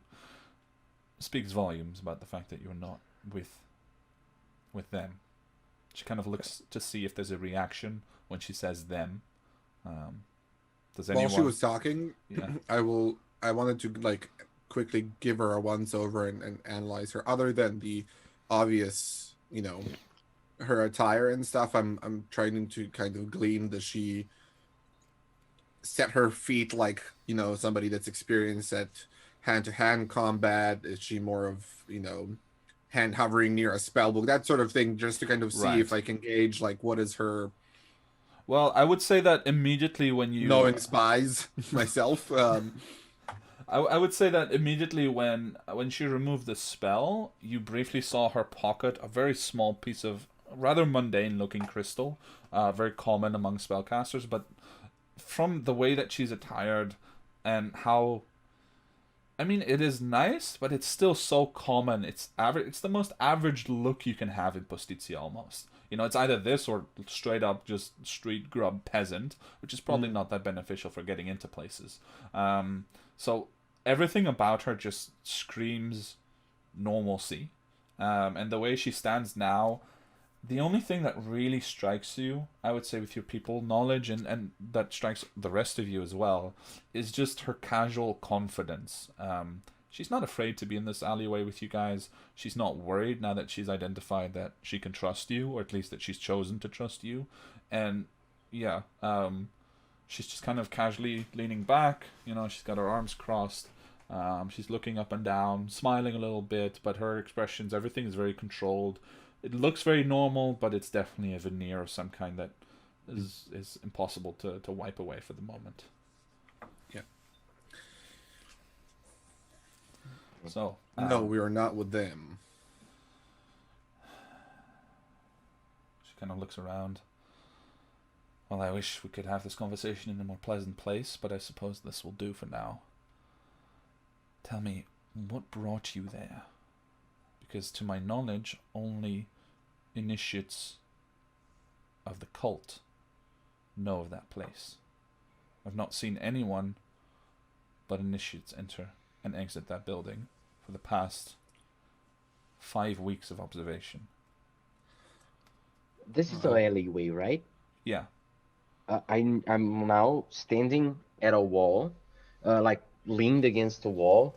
speaks volumes about the fact that you're not with them. She kind of looks to see if there's a reaction when she says them. Does While anyone? she was talking, Yeah. I wanted to like quickly give her a once over and analyze her. Other than the obvious, her attire and stuff, I'm trying to kind of glean, does she set her feet like, somebody that's experienced at hand to hand combat? Is she more of, hand hovering near a spell book, that sort of thing, just to kind of see if Right. I can gauge like what is her Well, I would say that immediately when you knowing spies myself. I would say that immediately when she removed the spell, you briefly saw her pocket a very small piece of rather mundane looking crystal, very common among spellcasters, but from the way that she's attired and how, I mean, it is nice, but it's still so common. It's average. It's the most average look you can have in Postizia almost. It's either this or straight up just street grub peasant, which is probably not that beneficial for getting into places. So everything about her just screams normalcy. And the way she stands now, the only thing that really strikes you, I would say, with your people knowledge and that strikes the rest of you as well, is just her casual confidence. She's not afraid to be in this alleyway with you guys. She's not worried now that she's identified that she can trust you, or at least that she's chosen to trust you. And yeah, she's just kind of casually leaning back. She's got her arms crossed. She's looking up and down, smiling a little bit, but her expressions, everything is very controlled. It looks very normal, but it's definitely a veneer of some kind that is impossible to wipe away for the moment. Yeah. So No, we are not with them. she kind of looks around. Well, I wish we could have this conversation in a more pleasant place, but I suppose this will do for now. Tell me, what brought you there? Because to my knowledge, only initiates of the cult know of that place. I've not seen anyone but initiates enter and exit that building for the past 5 weeks of observation. This is the alleyway, right? Yeah. I'm now standing at a wall, like leaned against the wall,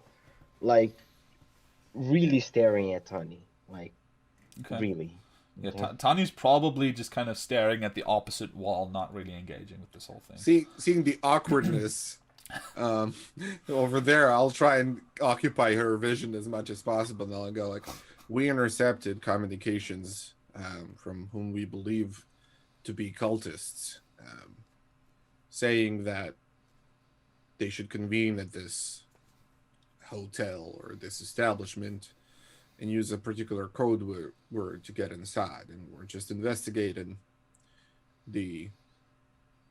like really staring at Tony, like Okay. really. Yeah, Okay. Tanya's probably just kind of staring at the opposite wall, not really engaging with this whole thing. Seeing the awkwardness over there, I'll try and occupy her vision as much as possible. And I'll go like, we intercepted communications from whom we believe to be cultists, saying that they should convene at this hotel or this establishment and use a particular code word to get inside. And we're just investigating the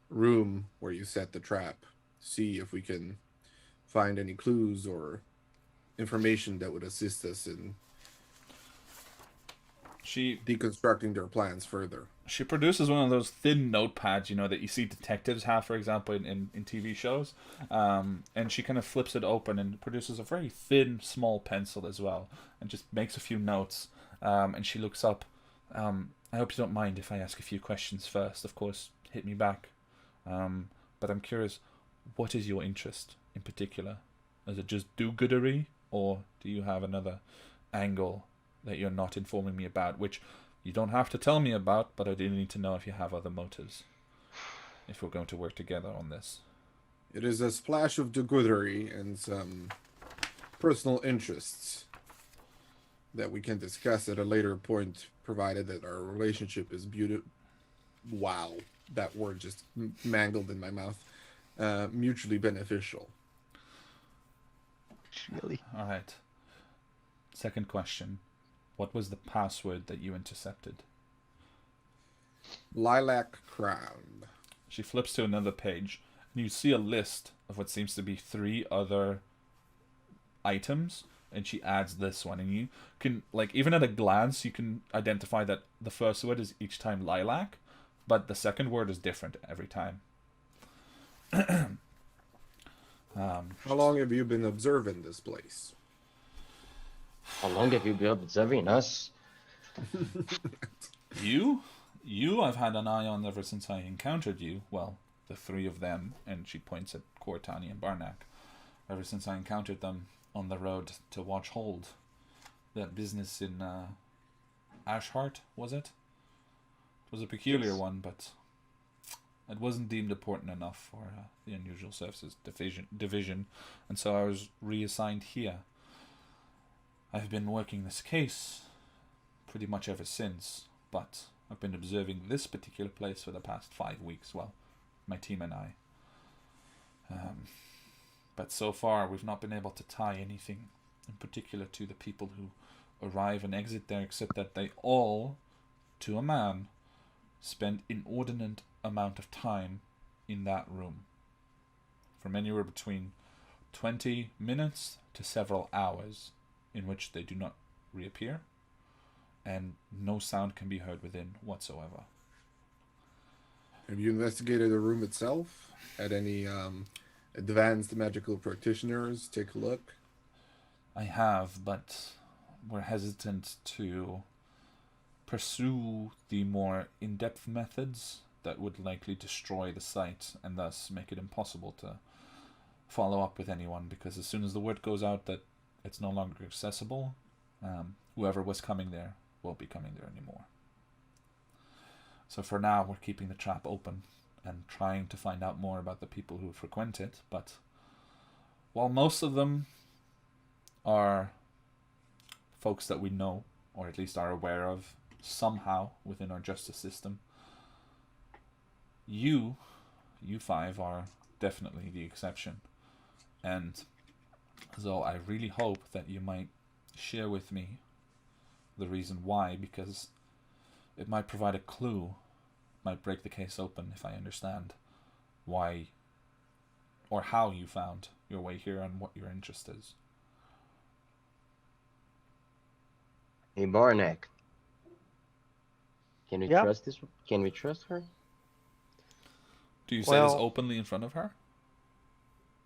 room where you set the trap, see if we can find any clues or information that would assist us in She deconstructing their plans further. she produces one of those thin notepads, that you see detectives have, for example, in TV shows. And she kind of flips it open and produces a very thin, small pencil as well, and just makes a few notes. And she looks up. I hope you don't mind if I ask a few questions first. Of course, hit me back. But I'm curious, what is your interest in particular? Is it just do-goodery, or do you have another angle that you're not informing me about, which you don't have to tell me about, but I do need to know if you have other motives, if we're going to work together on this. It is a splash of do-goodery and some personal interests that we can discuss at a later point, provided that our relationship is beautiful. Wow, that word just mangled in my mouth. Mutually beneficial. Really? All right. Second question. What was the password that you intercepted? Lilac crown. She flips to another page, and you see a list of what seems to be 3 other items, and she adds this one. And you can, even at a glance, you can identify that the first word is each time lilac, but the second word is different every time. How long have you been observing this place? How long have you been observing us? You, I've had an eye on ever since I encountered you. Well, the 3 of them, and she points at Cortani and Barnack. Ever since I encountered them on the road to Watch Hold. That business in Ashhart, was it? It was a peculiar Yes. one, but it wasn't deemed important enough for the Unusual Services division, and so I was reassigned here. I've been working this case pretty much ever since, but I've been observing this particular place for the past 5 weeks. Well, my team and I. But so far, we've not been able to tie anything in particular to the people who arrive and exit there, except that they all, to a man, spend inordinate amount of time in that room. From anywhere between 20 minutes to several hours, in which they do not reappear, and no sound can be heard within whatsoever. Have you investigated the room itself? Had any advanced magical practitioners take a look? I have, but we're hesitant to pursue the more in-depth methods that would likely destroy the site and thus make it impossible to follow up with anyone, because as soon as the word goes out that it's no longer accessible, whoever was coming there won't be coming there anymore. So for now, we're keeping the trap open and trying to find out more about the people who frequent it, but while most of them are folks that we know, or at least are aware of somehow within our justice system. You five are definitely the exception. And so I really hope that you might share with me the reason why, because it might provide a clue, might break the case open if I understand why or how you found your way here and what your interest is. Hey, Barnack, can we Yeah. trust this? Can we trust her? Do you say this Well- openly in front of her?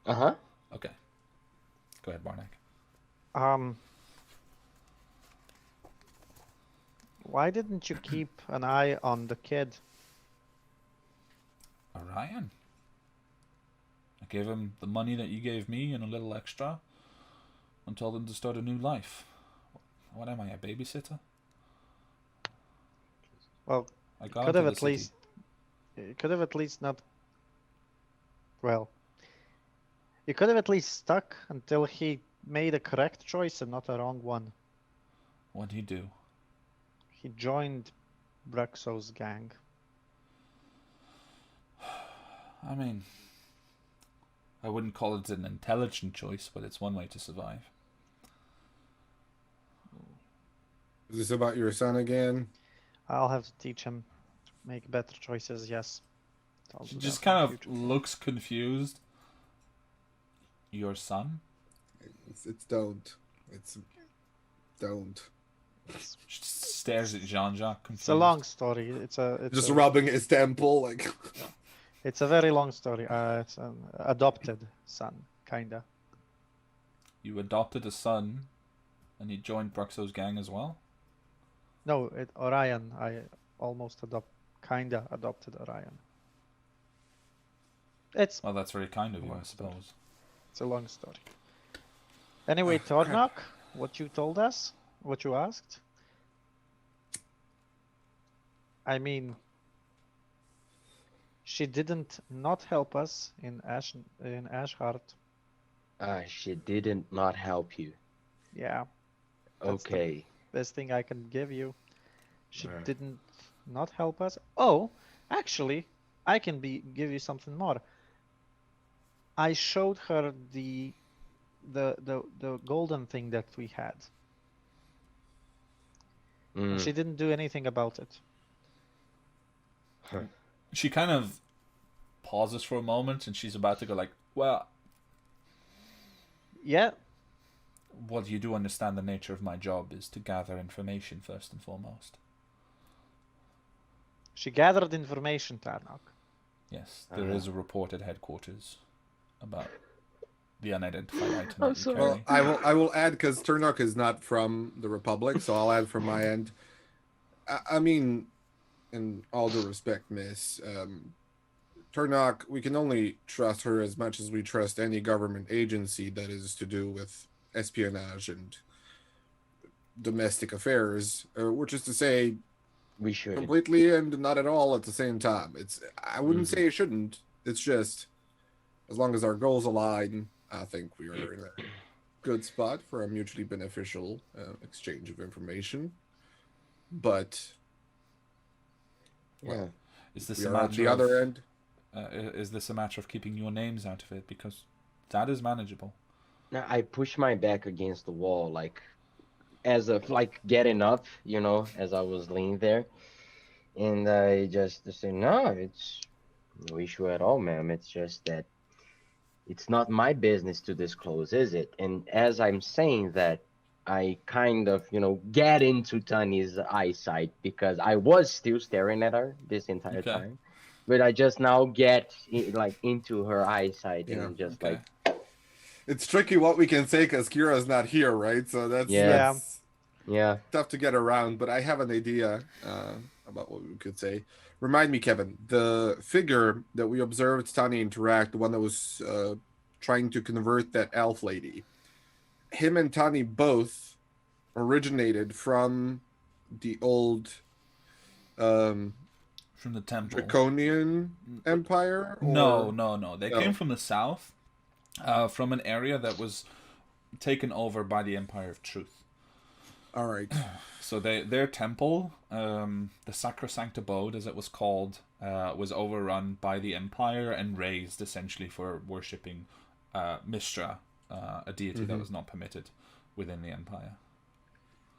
Uh-huh. Okay. Go ahead, Barnack. Why didn't you keep an eye on the kid? Orion. I gave him the money that you gave me and a little extra and told him to start a new life. What am I, a babysitter? Well, I got could into have the at city. least. It could have at least not. Well, you could have at least stuck until he made a correct choice and not a wrong one. What'd he do? He joined Bruxo's gang. I mean, I wouldn't call it an intelligent choice, but it's one way to survive. Is this about your son again? I'll have to teach him to make better choices. Yes. I'll She do just that in kind the of future. looks confused. Your son? It's don't. It's don't. She stares at Jean-Jacques confused. It's a long story. It's Just a, rubbing his temple, like. It's a very long story. It's an adopted son, kinda. You adopted a son, and he joined Bruxo's gang as well? No, Orion. I almost kinda adopted Orion. It's Well, that's very kind of you, I suppose. a long story. Anyway, Tornok, what you told us, what you asked. I mean, she didn't not help us in Ashhart. She didn't not help you. Yeah, That's the- Okay. best thing I can give you. She Alright. didn't not help us. Oh, actually, I can give you something more. I showed her the golden thing that we had, and she didn't do anything about it. She kind of pauses for a moment, and she's about to go like, well, Yeah, what you do understand the nature of my job is to gather information first and foremost. she gathered information, Tarnok. Yes, there is a report at headquarters about the unidentified item I'm that you sorry. carry. Well, I will add, because Turnok is not from the Republic, so I'll add from my end. I mean, in all due respect, Miss, Turnok, we can only trust her as much as we trust any government agency that is to do with espionage and domestic affairs, which is to say, We should. completely and not at all at the same time. I wouldn't say it shouldn't. It's just, as long as our goals align, I think we are in a good spot for a mutually beneficial exchange of information. But Yeah. Is this we a are on matter the of, other end. Is this a matter of keeping your names out of it? Because that is manageable. Now I pushed my back against the wall, like as of like getting up, as I was laying there, and I just said, "No, it's no issue at all, ma'am. It's just that it's not my business to disclose, is it?" And as I'm saying that, I kind of, get into Tani's eyesight because I was still staring at her this entire Okay. time, but I just now get into her eyesight Yeah, and just Okay. It's tricky what we can say because Kira's not here, right? So that's, Yeah. that's yeah. tough to get around. But I have an idea about what we could say. Remind me, Kevin, the figure that we observed Tani interact, the one that was trying to convert that elf lady, him and Tani both originated from the old From the temple. Draconian Empire? No. or- They No. came from the south, from an area that was taken over by the Empire of Truth. All right. So their temple, the Sacrosanct Abode, as it was called, was overrun by the Empire and razed essentially for worshipping Mistra, a deity that was not permitted within the Empire.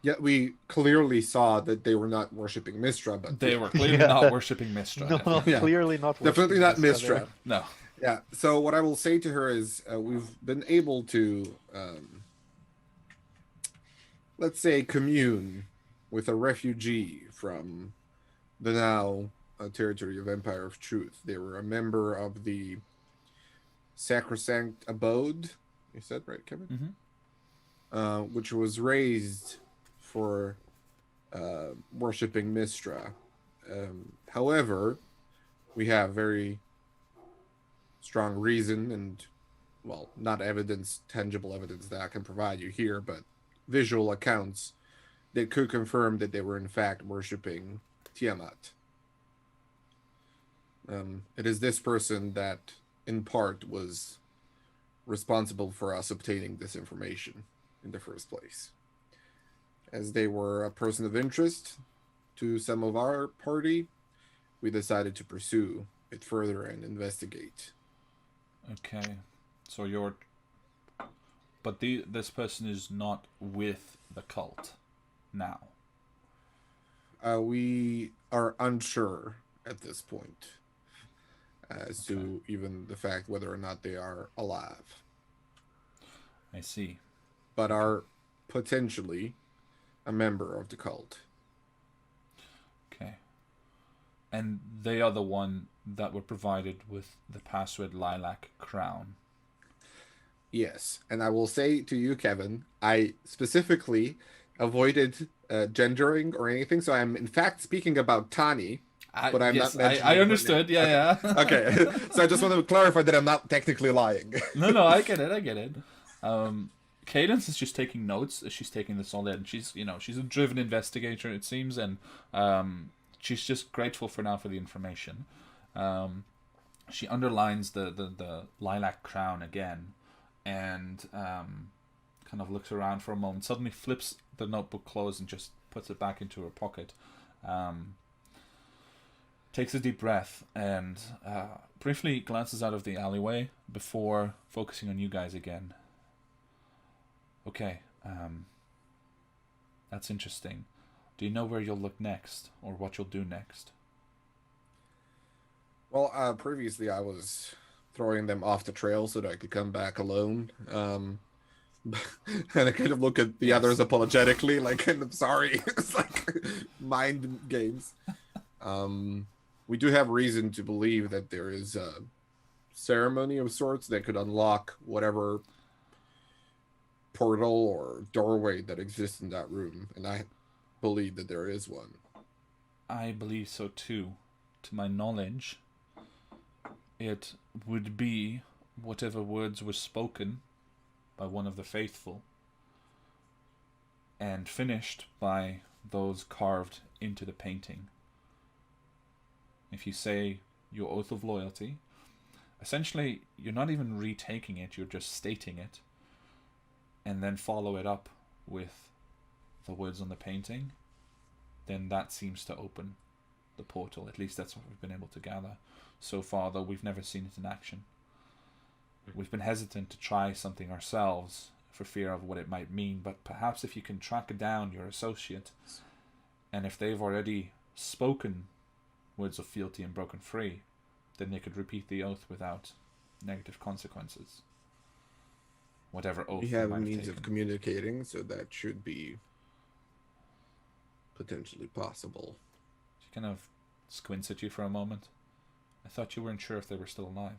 Yet we clearly saw that they were not worshipping Mistra, but They were clearly not worshipping Mistra. No, definitely. Yeah. clearly not. definitely not worshipping Mistra. No. Yeah. So what I will say to her is, we've been able to, let's say, commune with a refugee from the now territory of Empire of Truth. They were a member of the Sacrosanct Abode. You said right, Kevin? Which was raised for worshipping Mistra. However, we have very strong reason and, well, not evidence, tangible evidence that I can provide you here, but visual accounts that could confirm that they were in fact worshipping Tiamat. It is this person that, in part, was responsible for us obtaining this information in the first place. As they were a person of interest to some of our party, we decided to pursue it further and investigate. Okay. So you're... But this person is not with the cult now. We are unsure at this point as to even the fact whether or not they are alive, I see. but are potentially a member of the cult. Okay. And they are the one that were provided with the password lilac crown. Yes, and I will say to you, Kevin, I specifically avoided gendering or anything, so I'm in fact speaking about Tani, but I'm not mentioning I her understood. name. Yeah. Okay, so I just want to clarify that I'm not technically lying. No, I get it. Cadence is just taking notes as she's taking this all in. She's a driven investigator, it seems, and she's just grateful for now for the information. She underlines the lilac crown again, and kind of looks around for a moment. Suddenly flips the notebook closed and just puts it back into her pocket. Takes a deep breath and briefly glances out of the alleyway before focusing on you guys again. Okay, that's interesting. Do you know where you'll look next, or what you'll do next? Well, previously I was throwing them off the trail so that I could come back alone. And I kind of look at the others apologetically, like, I'm sorry. It's like mind games. We do have reason to believe that there is a ceremony of sorts that could unlock whatever portal or doorway that exists in that room, and I believe that there is one. I believe so too. To my knowledge, it would be whatever words were spoken by one of the faithful and finished by those carved into the painting. If you say your oath of loyalty, essentially you're not even retaking it, you're just stating it, and then follow it up with the words on the painting, then that seems to open the portal. At least that's what we've been able to gather so far, though we've never seen it in action. We've been hesitant to try something ourselves for fear of what it might mean, but perhaps if you can track down your associate, and if they've already spoken words of fealty and broken free, then they could repeat the oath without negative consequences. Whatever oath We they have might a means taken. of communicating, so that should be potentially possible. She kind of squints at you for a moment. I thought you weren't sure if they were still alive.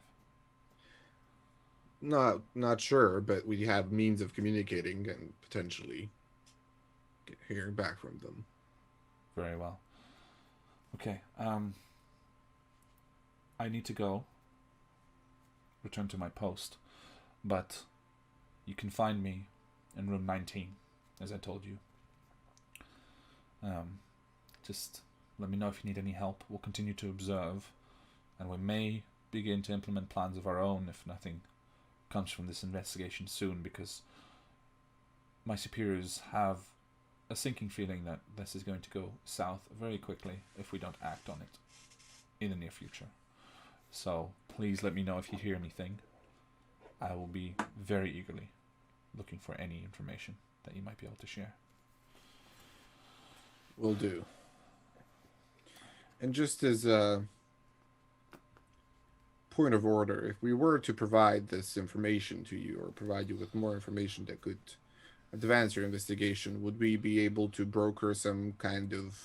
Not sure, but we have means of communicating and potentially hearing back from them. Very well. Okay, I need to go. Return to my post. But you can find me in room 19, as I told you. Just let me know if you need any help. We'll continue to observe, and we may begin to implement plans of our own if nothing comes from this investigation soon, because my superiors have a sinking feeling that this is going to go south very quickly if we don't act on it in the near future. So please let me know if you hear anything. I will be very eagerly looking for any information that you might be able to share. Will do. And just as a point of order, if we were to provide this information to you, or provide you with more information that could advance your investigation, would we be able to broker some kind of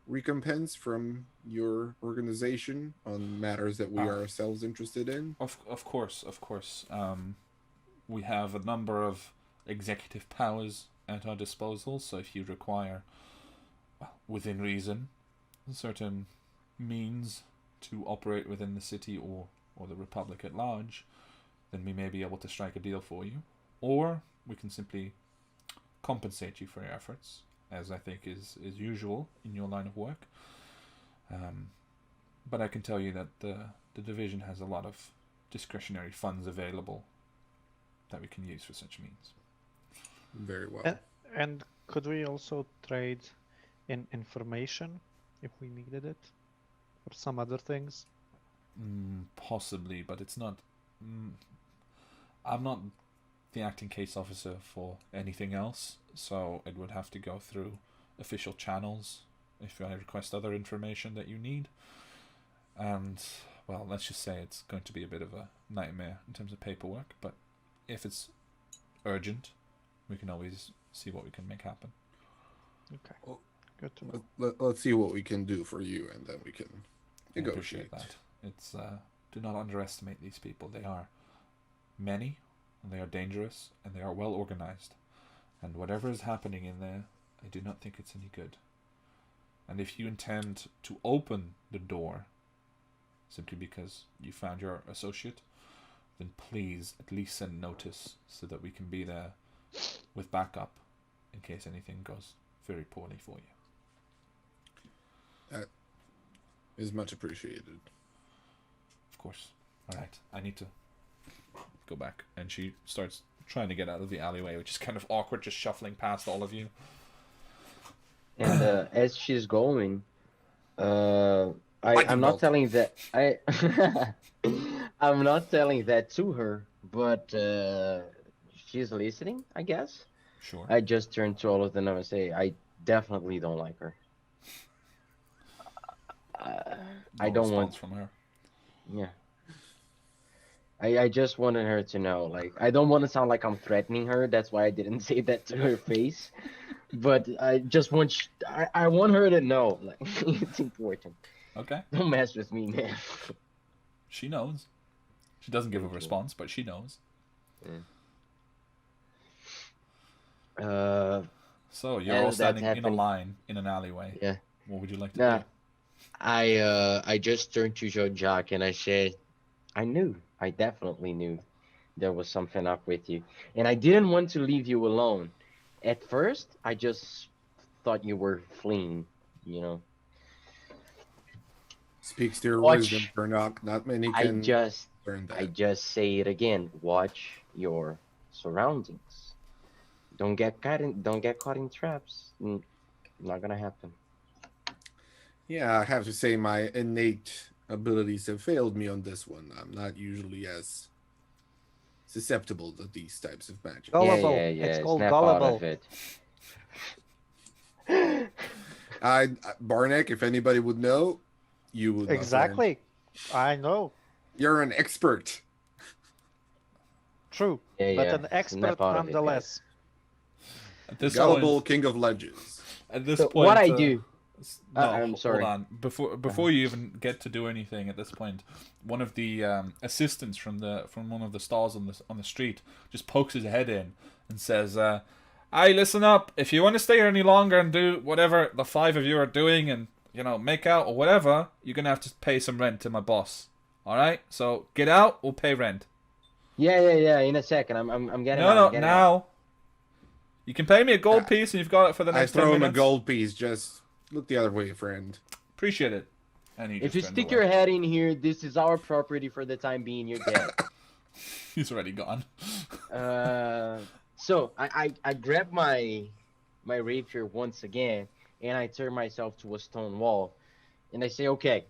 recompense from your organization on matters that we are ourselves interested in? Of course. We have a number of executive powers at our disposal, so if you require, well, within reason, certain means to operate within the city or the Republic at large, then we may be able to strike a deal for you. Or we can simply compensate you for your efforts, as I think is usual in your line of work. But I can tell you that the division has a lot of discretionary funds available that we can use for such means. Very well. And could we also trade in information if we needed it, or some other things? Possibly, but it's not. I'm not the acting case officer for anything else, so it would have to go through official channels if I request other information that you need. And, well, let's just say it's going to be a bit of a nightmare in terms of paperwork, but if it's urgent, we can always see what we can make happen. Okay, Well, good to know. let's see what we can do for you, and then we can I negotiate. appreciate that. It's do not underestimate these people. They are many, and they are dangerous, and they are well organized. And whatever is happening in there, I do not think it's any good. And if you intend to open the door simply because you found your associate, then please at least send notice so that we can be there with backup in case anything goes very poorly for you. That is much appreciated. Of course. Alright, I need to go back. And she starts trying to get out of the alleyway, which is kind of awkward, just shuffling past all of you. And as she's going, I'm Lightning not bolt. telling that I'm not telling that to her, but she's listening, I guess. Sure. I just turn to all of them and say, I definitely don't like her. I No don't want, response from her. yeah. I just wanted her to know, like, I don't want to sound like I'm threatening her. That's why I didn't say that to her face. But I just want, I want her to know, like, it's important. Okay. Don't mess with me, man. She knows. She doesn't give a response, but she knows. So you're all as that's standing in a happening- line in an alleyway. Yeah. What would you like to Nah. do? I just turned to Jean-Jacques and I said, I definitely knew there was something up with you. And I didn't want to leave you alone. At first, I just thought you were fleeing, you know. Speaks to your Watch. wisdom, Vernock. Not many I can just learn that. I just say it again. Watch your surroundings. Don't get caught in traps. Not gonna happen. Yeah, I have to say my innate abilities have failed me on this one. I'm not usually as susceptible to these types of magic. Gullible. Yeah, yeah, yeah. It's called Snap out gullible. of it. Barnek, if anybody would know, you would. my friend. Exactly. I know. You're an expert. True. Yeah, But yeah. an expert Snap out of it, nonetheless. At this Gullible point, king of legends. at this So point, what I do? No, I'm sorry. Hold on. Before you even get to do anything at this point, one of the assistants from one of the stalls on the street just pokes his head in and says, "Aye, listen up. If you want to stay here any longer and do whatever the five of you are doing and make out or whatever, you're gonna have to pay some rent to my boss. All right? So get out. We'll pay rent. Yeah. In a second, I'm getting. No, I'm getting now. You can pay me a gold piece and you've got it for the I next 10 throw him a minutes. gold piece. Just look the other way, friend. Appreciate it. And he If just you turns stick away. your head in here, this is our property for the time being. You're dead. He's already gone. So I grab my rapier once again, and I turn myself to a stone wall, and I say, okay,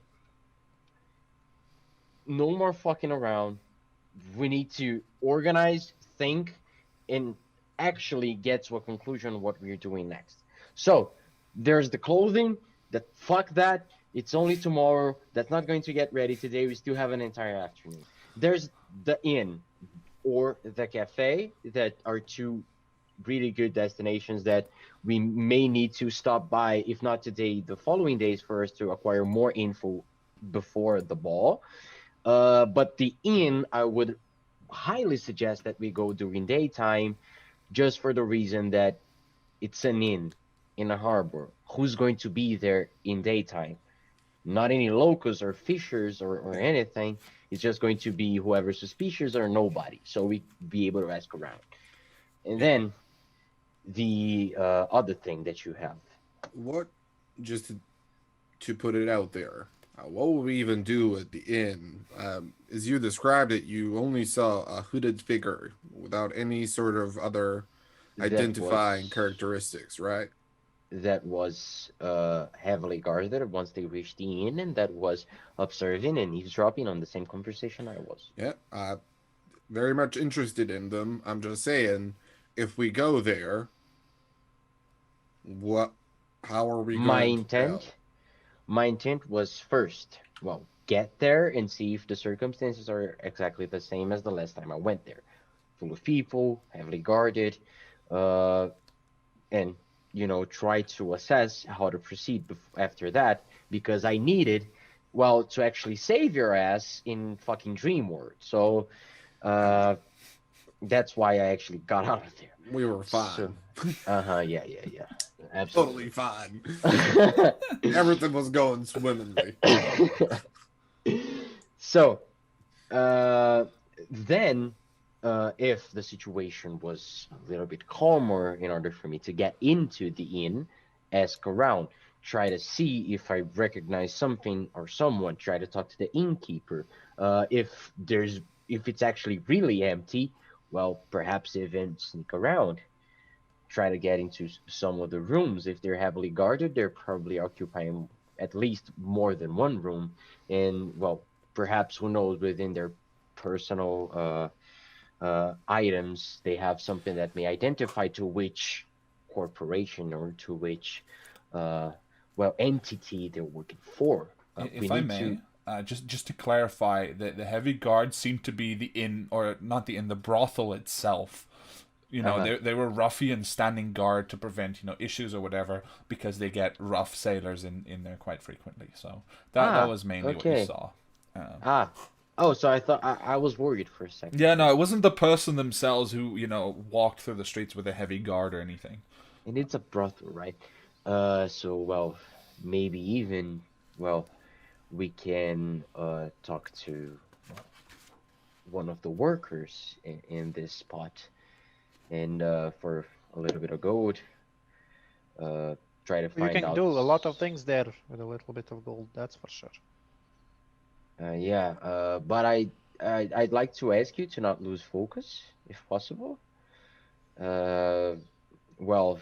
no more fucking around. We need to organize, think, and actually get to a conclusion of what we're doing next. So there's the clothing. That fuck that. It's only tomorrow. That's not going to get ready today. We still have an entire afternoon. There's the inn or the cafe that are two really good destinations that we may need to stop by, if not today, the following days for us to acquire more info before the ball. But the inn, I would highly suggest that we go during daytime, just for the reason that it's an inn in a harbor. Who's going to be there in daytime? Not any locals or fishers or anything. It's just going to be whoever's suspicious or nobody. So we be able to ask around. And Yeah. then the other thing that you have. What, just to put it out there, what will we even do at the inn? As you described it, you only saw a hooded figure without any sort of other identifying characteristics, right? That was heavily guarded once they reached the inn, and that was observing and eavesdropping on the same conversation I was. Yeah, very much interested in them. I'm just saying, if we go there, what? How are we My going to tell? intent, my intent was first, well, get there and see if the circumstances are exactly the same as the last time I went there. Full of people, heavily guarded, and try to assess how to proceed after that, because I needed, well, to actually save your ass in fucking Dream World. So that's why I actually got out of there. We were fine. So, yeah, absolutely. Totally fine. Everything was going swimmingly. So, then, if the situation was a little bit calmer, in order for me to get into the inn, ask around, try to see if I recognize something or someone, try to talk to the innkeeper. If it's actually really empty, well, perhaps even sneak around. Try to get into some of the rooms. If they're heavily guarded, they're probably occupying at least more than one room. And, well, perhaps, who knows, within their personal items, they have something that may identify to which corporation or to which, entity they're working for. If I may, just to clarify, the heavy guards seem to be the inn, or not the inn, the brothel itself. They were ruffians standing guard to prevent issues or whatever, because they get rough sailors in there quite frequently. So that was mainly what you saw. So I thought I was worried for a second. Yeah, no, it wasn't the person themselves who walked through the streets with a heavy guard or anything. And it's a brothel, right? So, well, maybe even, we can talk to one of the workers in this spot, and for a little bit of gold, try to find out. You can do a lot of things there with a little bit of gold, that's for sure. But I'd like to ask you to not lose focus, if possible. Well,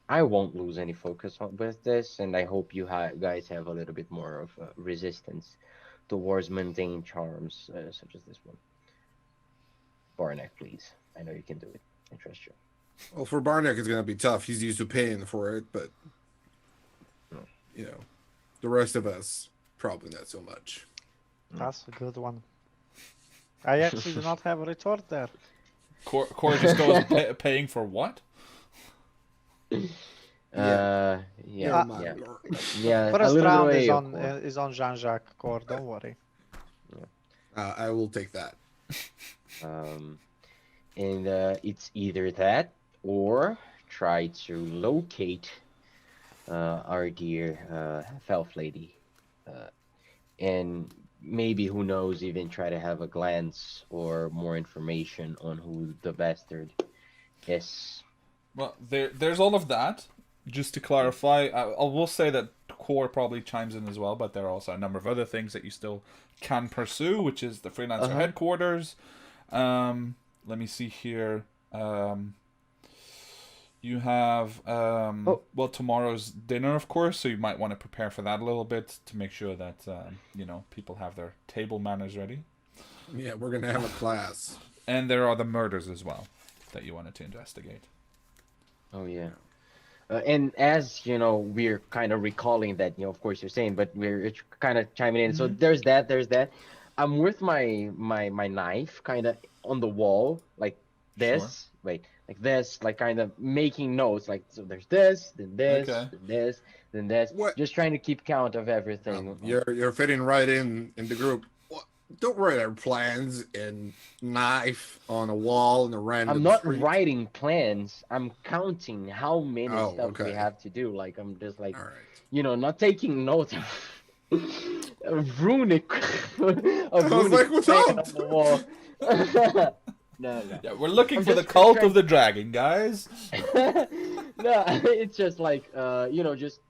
I won't lose any focus with this, and I hope you guys have a little bit more of resistance towards mundane charms, such as this one. Barnack, please. I know you can do it. I trust you. Well, for Barnack, it's going to be tough. He's used to paying for it, but, the rest of us, probably not so much. That's a good one. I actually do not have a retort there. Core just goes paying for what? Yeah. First round Core. is on Jean-Jacques Core, don't worry. I will take that. And it's either that or try to locate our dear Felf Lady, and maybe, who knows, even try to have a glance or more information on who the bastard is. Well, there's all of that. Just to clarify, I will say that Core probably chimes in as well, but there are also a number of other things that you still can pursue, which is the freelancer headquarters. Let me see here. You have Oh. well, tomorrow's dinner, of course, so you might want to prepare for that a little bit to make sure that people have their table manners ready. Yeah, we're gonna have a class. And there are the murders as well that you wanted to investigate. Oh yeah. And as you know, we're kind of recalling that, of course you're saying, but we're kind of chiming in. So Mhm. there's that, there's that. I'm with my knife kind of on the wall, like Sure. this, wait, like this, like kind of making notes, like so. There's this, then this, Okay. then this, then this. What? Just trying to keep count of everything. You're fitting right in the group. What? Don't write our plans and knife on a wall in a I'm random not street. writing plans. I'm counting how many Oh, stuff we okay. have to do. Like I'm just like, All right. not taking notes of runic I was like, what's plan up? on the wall. No. Yeah, we're looking I'm for the just cult trying- of the dragon, guys. No, it's just like just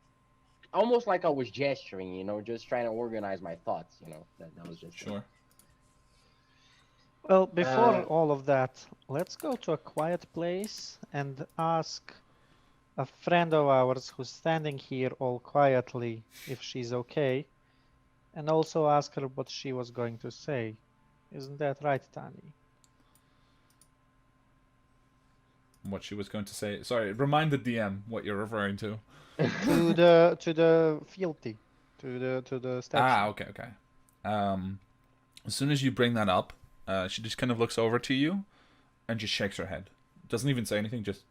almost like I was gesturing, just trying to organize my thoughts. That was just it. Sure. Well, before Uh, all of that, let's go to a quiet place and ask a friend of ours who's standing here all quietly if she's okay, and also ask her what she was going to say. Isn't that right, Tani? What she was going to say. Sorry, remind the DM what you're referring to. To the fealty, to the steps. Ah, okay. As soon as you bring that up, she just kind of looks over to you and just shakes her head. Doesn't even say anything, just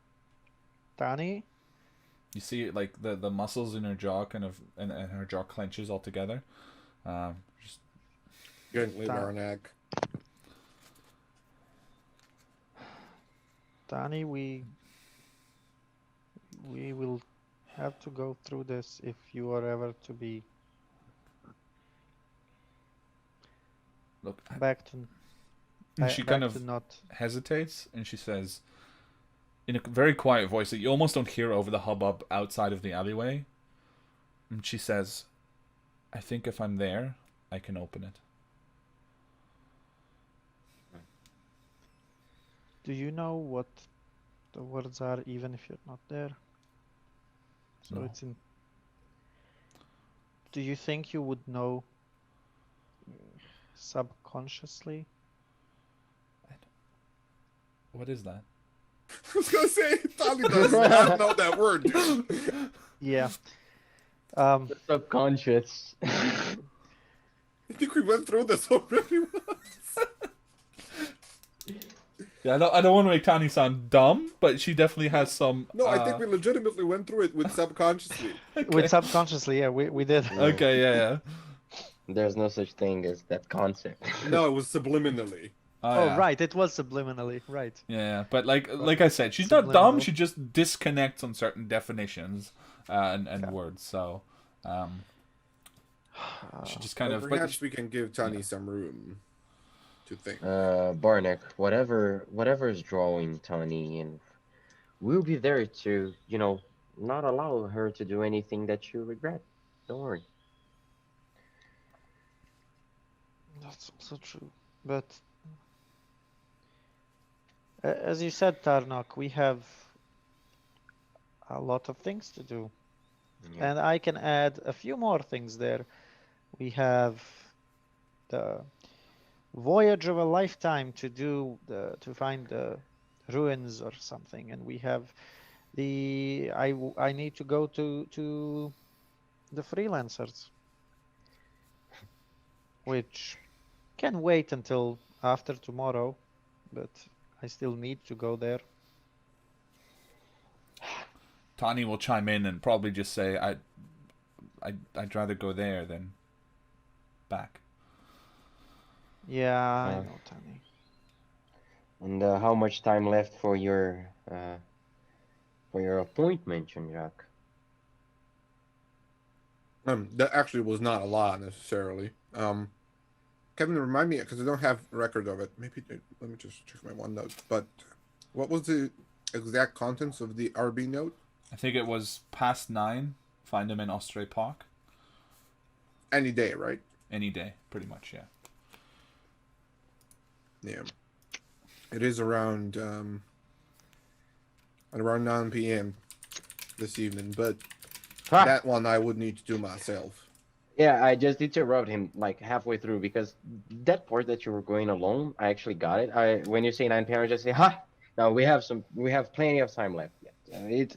Tani, you see like the muscles in her jaw kind of and her jaw clenches all together. Just Gently, Ta- Barnack. Tani, we will have to go through this if you are ever to be look. back to And she back kind to of not. hesitates and she says, in a very quiet voice that you almost don't hear over the hubbub outside of the alleyway. And she says, "I think if I'm there, I can open it." Do you know what the words are, even if you're not there? So No. it's in. Do you think you would know subconsciously? What is that? I was gonna say, Tommy does not know that word, dude. Yeah. the subconscious. I think we went through this already once. Yeah, I don't want to make Tani sound dumb, but she definitely has some. No, I think we legitimately went through it with subconsciously. With subconsciously, yeah, we did. Okay, yeah. There's no such thing as that concept. No, it was subliminally. Oh, Yeah. right, it was subliminally, right. Yeah, but like I said, she's not Subliminal. dumb. She just disconnects on certain definitions and Yeah. words. So, she just kind Well, of. perhaps we can give Tani some room to think. Barnick, whatever is drawing Tani, and we'll be there to, not allow her to do anything that you regret. Don't worry. That's also true. But as you said, Tarnok, we have a lot of things to do. Yeah. And I can add a few more things there. We have the voyage of a lifetime to do to find the ruins or something, and we have I need to go to the freelancers, which can wait until after tomorrow, but I still need to go there. Tani will chime in and probably just say, I'd rather go there than back." Yeah, I know, Tani. And how much time left for your appointment, Jean-Jacques? That actually was not a lot necessarily. Kevin, remind me because I don't have record of it. Maybe let me just check my OneNote. But what was the exact contents of the RB note? I think it was past 9. Find him in Ostre Park. Any day, right? Any day, pretty much, yeah. Yeah. It is around at around 9 p.m. this evening, but Ha! that one I would need to do myself. Yeah, I just interrupted him like halfway through because that part that you were going alone, I actually got it. When you say 9 p.m., I just say, "Ha!" Now we have plenty of time left yet.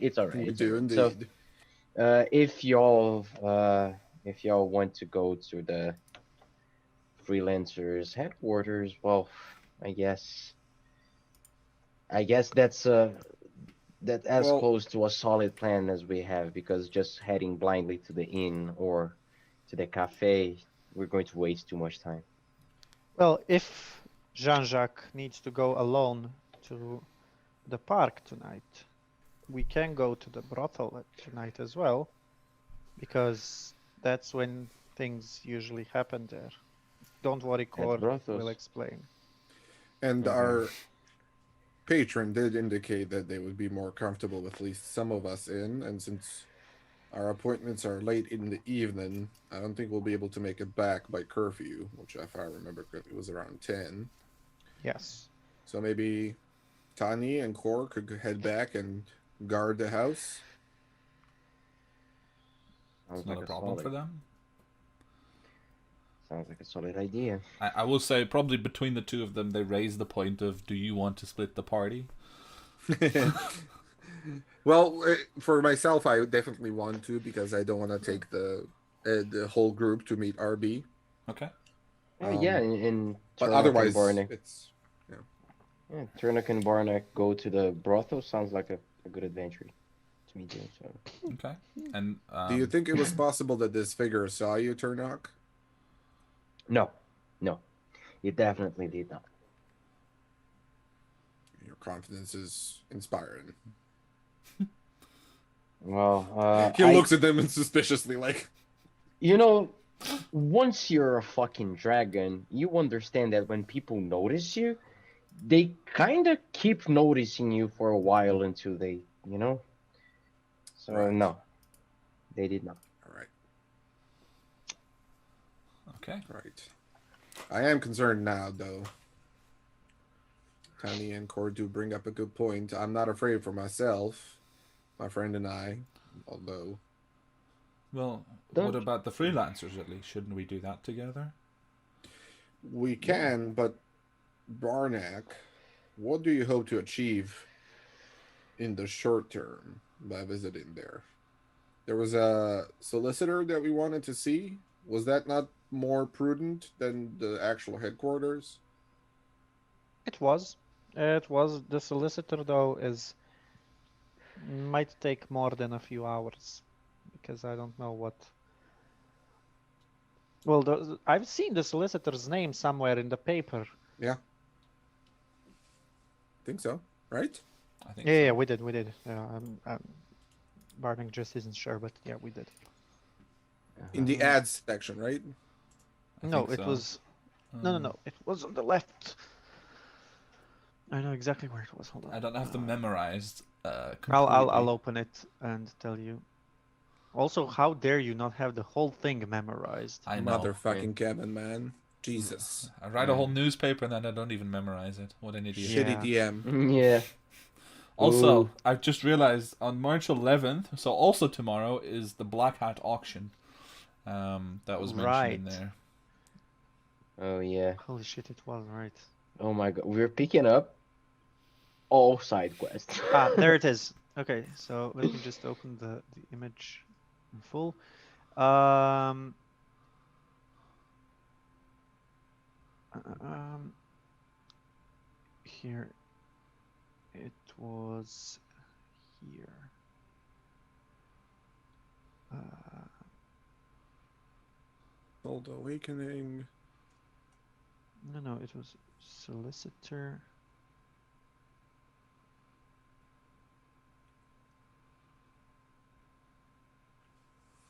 It's all right. We It's all do right. So, indeed. uh, if y'all uh, if y'all want to go to the freelancers headquarters, well, I guess that's as Well, close to a solid plan as we have because just heading blindly to the inn or to the cafe, we're going to waste too much time. Well, if Jean-Jacques needs to go alone to the park tonight, we can go to the brothel tonight as well, because that's when things usually happen there. Don't worry, At Core will Brothos. explain. and Mhm. our patron did indicate that they would be more comfortable with at least some of us in, and since our appointments are late in the evening, I don't think we'll be able to make it back by curfew, which, if I remember correctly, was around 10. Yes. So maybe Tani and Kor could head back and guard the house. It's Sounds not like a a problem for solid. them. Sounds like a solid idea. I will say probably between the two of them, they raise the point of, do you want to split the party? Well, for myself, I definitely want to because I don't want to take the whole group to meet RB. Yeah, Um, and but Turnock and otherwise, Barnack. it's yeah. Yeah, Turnock and Barnack go to the brothel. Sounds like a good adventure to me too. So Okay. And Do you think it was possible that this figure saw you, Turnock? no, no, you definitely did not. Your confidence is inspiring. Well, He looks at them and suspiciously like, you know, once you're a fucking dragon, you understand that when people notice you, they kind of keep noticing you for a while until they, you know. So right, no, they did not. all right, okay. right. I am concerned now, though. Tony and Cord do bring up a good point. I'm not afraid for myself, my friend and I, although Well, what Don't about the freelancers at least? Shouldn't we do that together? we yeah. can, but Barnack, what do you hope to achieve in the short term by visiting there? There was a solicitor that we wanted to see. Was that not more prudent than the actual headquarters? It was. It was. The solicitor, though, is might take more than a few hours, because I don't know what. Well, I've seen the solicitor's name somewhere in the paper. Yeah, think so, right? I think Yeah, so. yeah, we did, we did. Barnick just isn't sure, but yeah, we did. In the Uh-huh. ads section, right? I No, think it so. was. No. It was on the left. I know exactly where it was. Hold on. I don't have them memorized I'll completely. open it and tell you. Also, how dare you not have the whole thing memorized? I know. Motherfucking Kevin, man. Jesus. I write a whole newspaper and then I don't even memorize it. What an idiot. Shitty Yeah. DM. Yeah. Also, Ooh. I've just realized on March 11th, so also tomorrow, is the Black Hat auction. That was mentioned in Right. there. Oh yeah. Holy shit, it was right. Oh my god. We're picking up all side quests. Ah, there it is. Okay, so let me just open the image in full. Um, here it was here. Old Awakening. No, it was solicitor.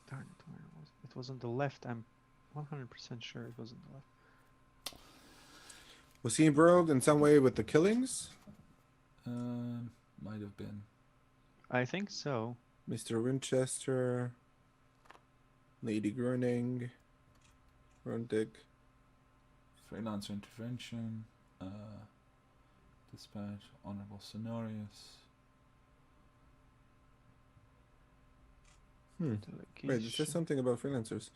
Darn it, where was it? It was on the left. I'm 100% sure it was on the left. Was he embroiled in some way with the killings? Might have been. I think so. Mr. Winchester, Lady Groening, Rundig. Freelancer intervention. Dispatch. Honorable Sonorius. Wait, it says Delegation. something about freelancers.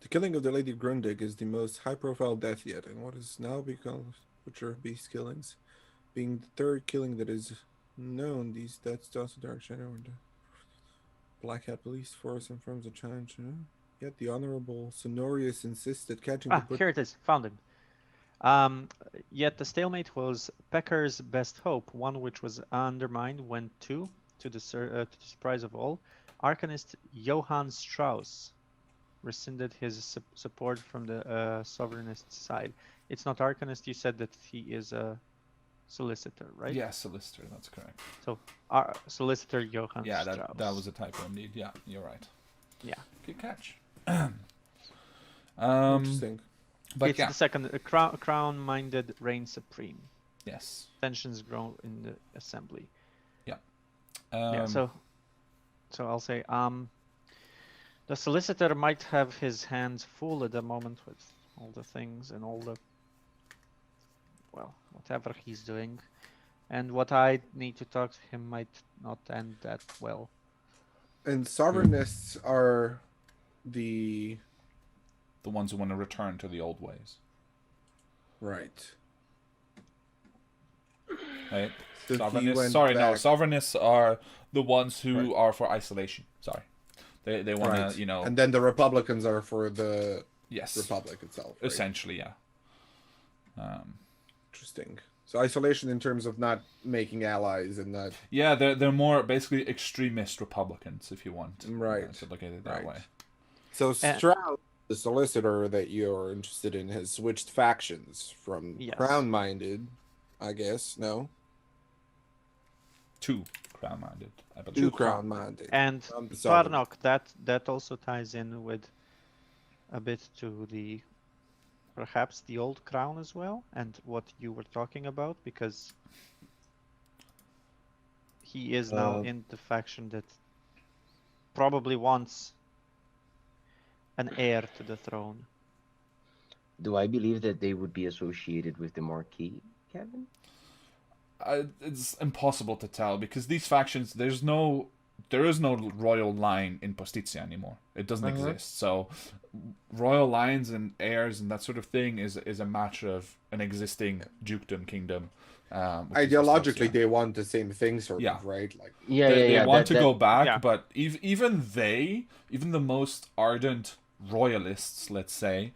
The killing of the Lady Grundig is the most high-profile death yet, and what is now become butcher beast killings, being the third killing that is known. These deaths also Dark Shadow and the Black Hat Police Force and firms a challenge. Yet the Honorable Sonorius insists that catching the butcher. Here it is. Found him. Yet the stalemate was Pecker's best hope, one which was undermined when to the surprise of all, Arcanist Johann Strauss rescinded his support from the sovereignist side. It's not Arcanist. You said that he is a solicitor, right? Yeah, solicitor. That's correct. So, solicitor Johann Yeah, Strauss. that was a typo indeed. Yeah, you're right. Yeah. Good catch. Interesting. But it's yeah, the second. Crown-minded reign supreme. yes. Tensions grow in the assembly. Yeah. Yeah. So I'll say the solicitor might have his hands full at the moment with all the things and all the, well, whatever he's doing, and what I need to talk to him might not end that well. And sovereignists are the ones who want to return to the old ways. right. Right? So he Sovereignists. went Sorry, no. back- Sovereignists are the ones who Right. are for isolation. Sorry. They want Right. to, you know. And then the Republicans are for the Yes. Republic itself. Right? Essentially, yeah. Interesting. So isolation in terms of not making allies and not Yeah, they're more basically extremist Republicans, if you want. Right. To look at it that Right. way. So Strauss, the solicitor that you're interested in, has switched factions from Yes. crown-minded, I guess. No, Two crown-minded, I believe. two crown-minded. And the sovereign. Farnok, that also ties in with a bit to the perhaps the old crown as well, and what you were talking about, because he is now in the faction that probably wants an heir to the throne. Do I believe that they would be associated with the Marquis, Kevin? It's impossible to tell because these factions, there is no royal line in Postizia anymore. It doesn't exist. So royal lines and heirs and that sort of thing is a matter of an existing dukedom kingdom. Which is Ideologically, Postizia. they want the same thing, sort Yeah. of, right? Like, They want to go back, yeah. but even the most ardent royalists, let's say,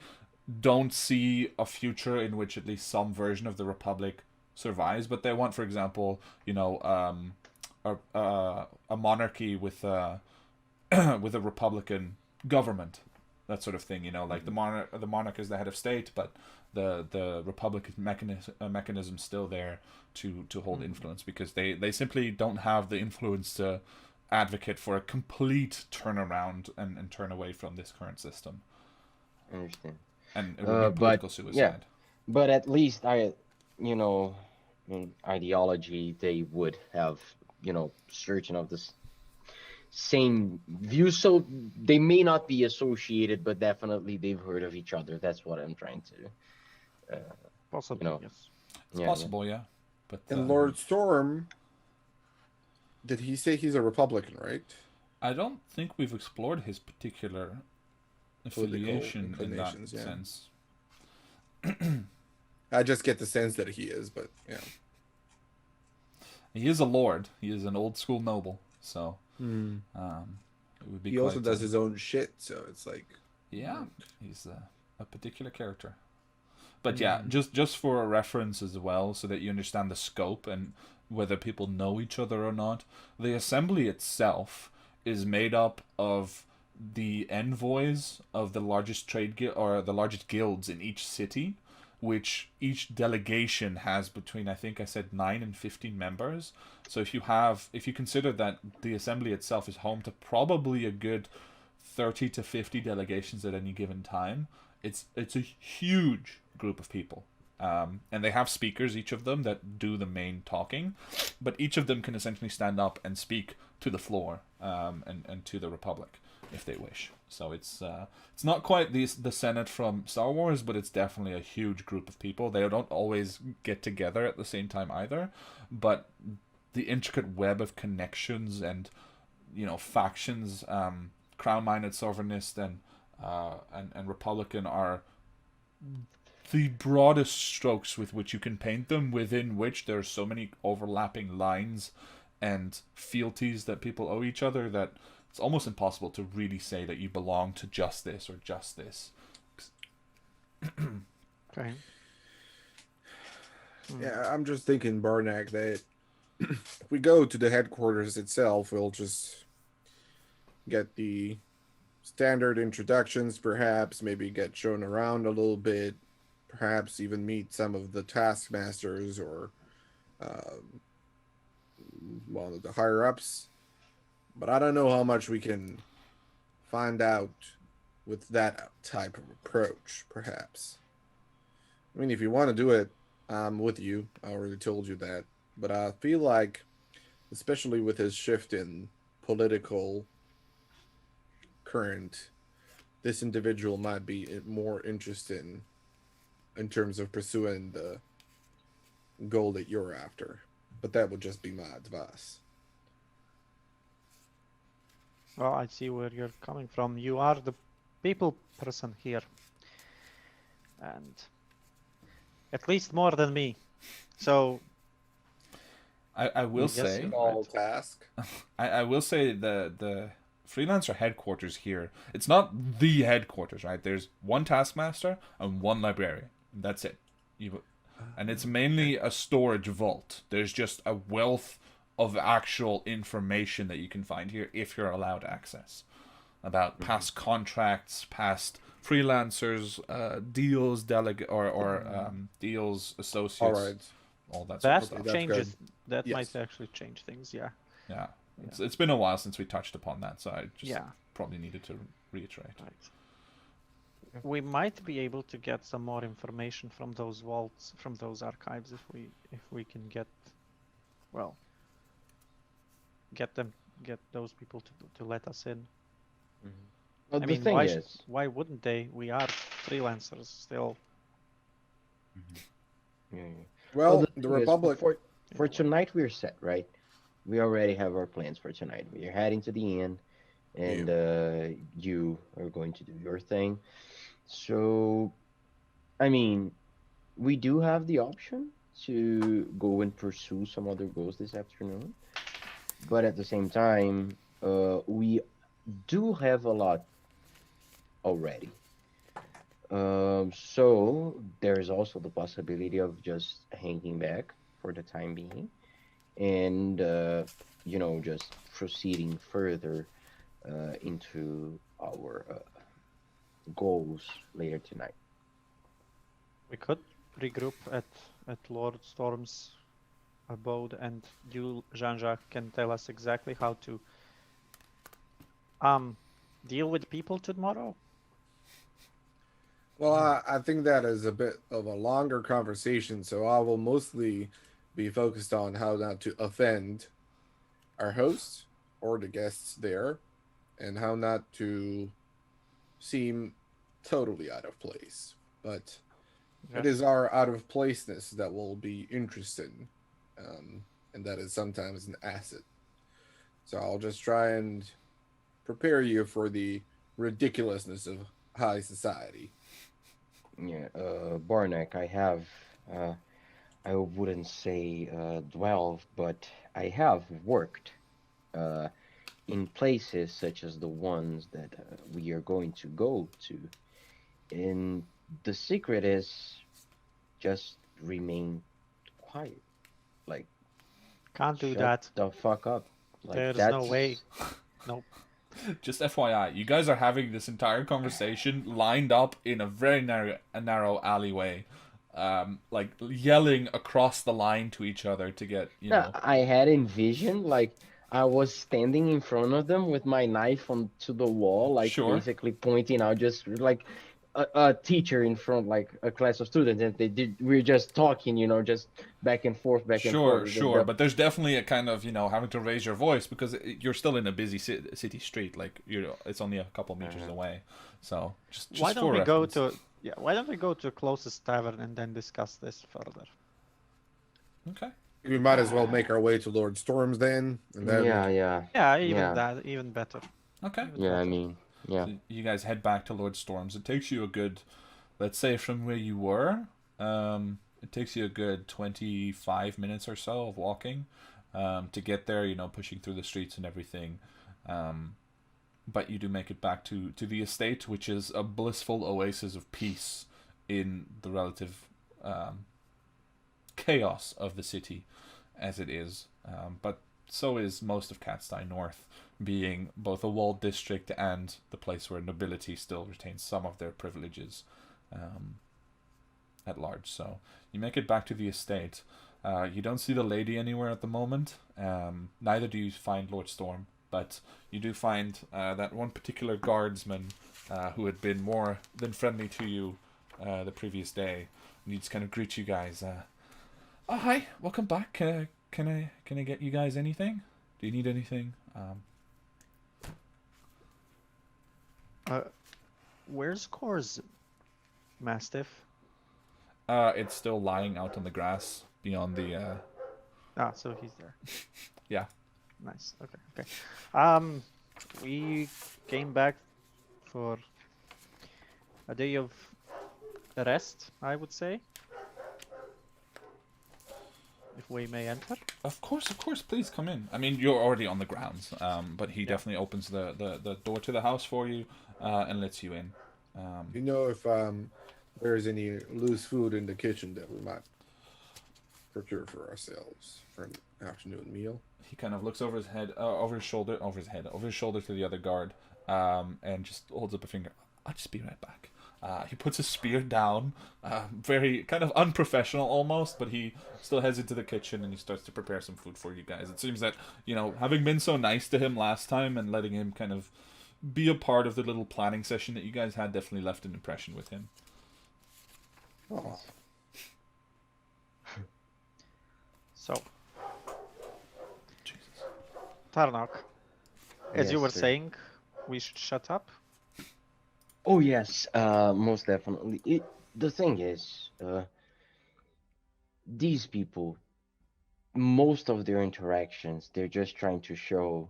don't see a future in which at least some version of the Republic survives. But they want, for example, a monarchy with with a Republican government, that sort of thing. Like the monarch is the head of state, but the Republican mechanism's still there to hold influence because they simply don't have the influence to advocate for a complete turnaround and turn away from this current system. I understand. And it would be political suicide. But at least in ideology, they would have, certain of this same views. So they may not be associated, but definitely they've heard of each other. That's what I'm trying to. Possibly, yes. It's possible, yeah. But and Lord Storm, did he say he's a Republican, right? I don't think we've explored his particular affiliation in that sense. I just get the sense that he is, but yeah. He is a lord. He is an old school noble, so it would be. He also does his own shit, so it's like. Yeah, he's a particular character. But yeah, just for a reference as well, so that you understand the scope and whether people know each other or not. The assembly itself is made up of the envoys of the largest trade guild or the largest guilds in each city, which each delegation has between, I think I said 9 and 15 members. So if you consider that the assembly itself is home to probably a good 30 to 50 delegations at any given time, it's a huge group of people. And they have speakers, each of them, that do the main talking, but each of them can essentially stand up and speak to the floor and to the Republic if they wish. So it's not quite the Senate from Star Wars, but it's definitely a huge group of people. They don't always get together at the same time either, but the intricate web of connections and factions crown-minded sovereignist and Republican are the broadest strokes with which you can paint them, within which there are so many overlapping lines and fealties that people owe each other that it's almost impossible to really say that you belong to just this or just this. Okay. Yeah, I'm just thinking, Barnack, that if we go to the headquarters itself, we'll just get the standard introductions, perhaps, maybe get shown around a little bit, perhaps even meet some of the taskmasters or one of the higher ups. But I don't know how much we can find out with that type of approach, perhaps. I mean, if you want to do it, I'm with you. I already told you that. But I feel like, especially with his shift in political current, this individual might be more interested in terms of pursuing the goal that you're after. But that would just be my advice. Well, I see where you're coming from. You are the people person here. And at least more than me. So I will Yes, say, you're Small task. I will say the freelancer headquarters here, it's not the headquarters, right? There's one taskmaster and one librarian. That's it. And it's mainly a storage vault. There's just a wealth of actual information that you can find here if you're allowed access about past contracts, past freelancers, deals, deals, associates, All right. all that sort that of stuff. That's changes. good. That Yes. might actually change things. Yeah. Yeah. It's been a while since we touched upon that, so I just Yeah. probably needed to reiterate. Right. We might be able to get some more information from those vaults, from those archives, if we can get, well, get those people to let us in. Well, I the mean, thing is, why wouldn't they? We are freelancers still. yeah. Well, the the thing is, Republic. for tonight we're set, right? We already have our plans for tonight. We're heading to the inn, and you are going to do your thing. So, I mean, we do have the option to go and pursue some other goals this afternoon, but at the same time, we do have a lot already. So there is also the possibility of just hanging back for the time being, and just proceeding further into our goals later tonight. We could regroup at Lord Storm's abode, and you, Jean-Jacques, can tell us exactly how to deal with people tomorrow. Well, I think that is a bit of a longer conversation, so I will mostly be focused on how not to offend our host or the guests there, and how not to seem totally out of place. But it is our out of placeness that will be interesting, and that is sometimes an asset. So I'll just try and prepare you for the ridiculousness of high society. Yeah, Barnack, I wouldn't say dwelled, but I have worked in places such as the ones that we are going to go to. And the secret is just remain quiet. Like, Can't do shut that. the fuck up. Like, There's that's no way. Nope. Just FYI, you guys are having this entire conversation lined up in a very narrow alleyway, like yelling across the line to each other to get, you know. I had envisioned like I was standing in front of them with my knife onto the wall, like Sure. basically pointing out, just like a teacher in front, like a class of students, and we were just talking, just back and forth, back and Sure, forth. sure, but there's definitely a kind of, having to raise your voice because you're still in a busy city street, like, it's only a couple meters away. So, just Why don't for we go reference. why don't we go to closest tavern and then discuss this further? Okay. We might as well make our way to Lord Storm's then, and then Yeah. Yeah, even better. Okay. Even Yeah, I better. mean, yeah. So you guys head back to Lord Storm's. It takes you a good, let's say, from where you were, it takes you a good 25 minutes or so of walking, to get there. You know, pushing through the streets and everything. Um, but you do make it back to the estate, which is a blissful oasis of peace in the relative chaos of the city as it is. But so is most of Catstein North, being both a walled district and the place where nobility still retains some of their privileges um, at large. So you make it back to the estate. You don't see the lady anywhere at the moment. Neither do you find Lord Storm, but you do find that one particular guardsman who had been more than friendly to you the previous day. And he just kind of greet you guys. Oh, hi, welcome back. Can I get you guys anything? Do you need anything? Where's Core's Mastiff? It's still lying out on the grass beyond the. Ah, so he's there. Yeah. Nice. Okay. We came back for a day of rest, I would say. If we may enter. Of course, please come in. I mean, you're already on the grounds, but he definitely opens the door to the house for you and lets you in. You know if there's any loose food in the kitchen that we might procure for ourselves for an afternoon meal? He kind of looks over his head, over his shoulder to the other guard, and just holds up a finger. I'll just be right back. He puts his spear down, very kind of unprofessional almost, but he still heads into the kitchen and he starts to prepare some food for you guys. It seems that, you know, having been so nice to him last time and letting him kind of be a part of the little planning session that you guys had definitely left an impression with him. Oh, So, Jesus. Tarnok, as you Yes, were sir. saying, we should shut up. Oh yes, most definitely. The thing is, these people, most of their interactions, they're just trying to show,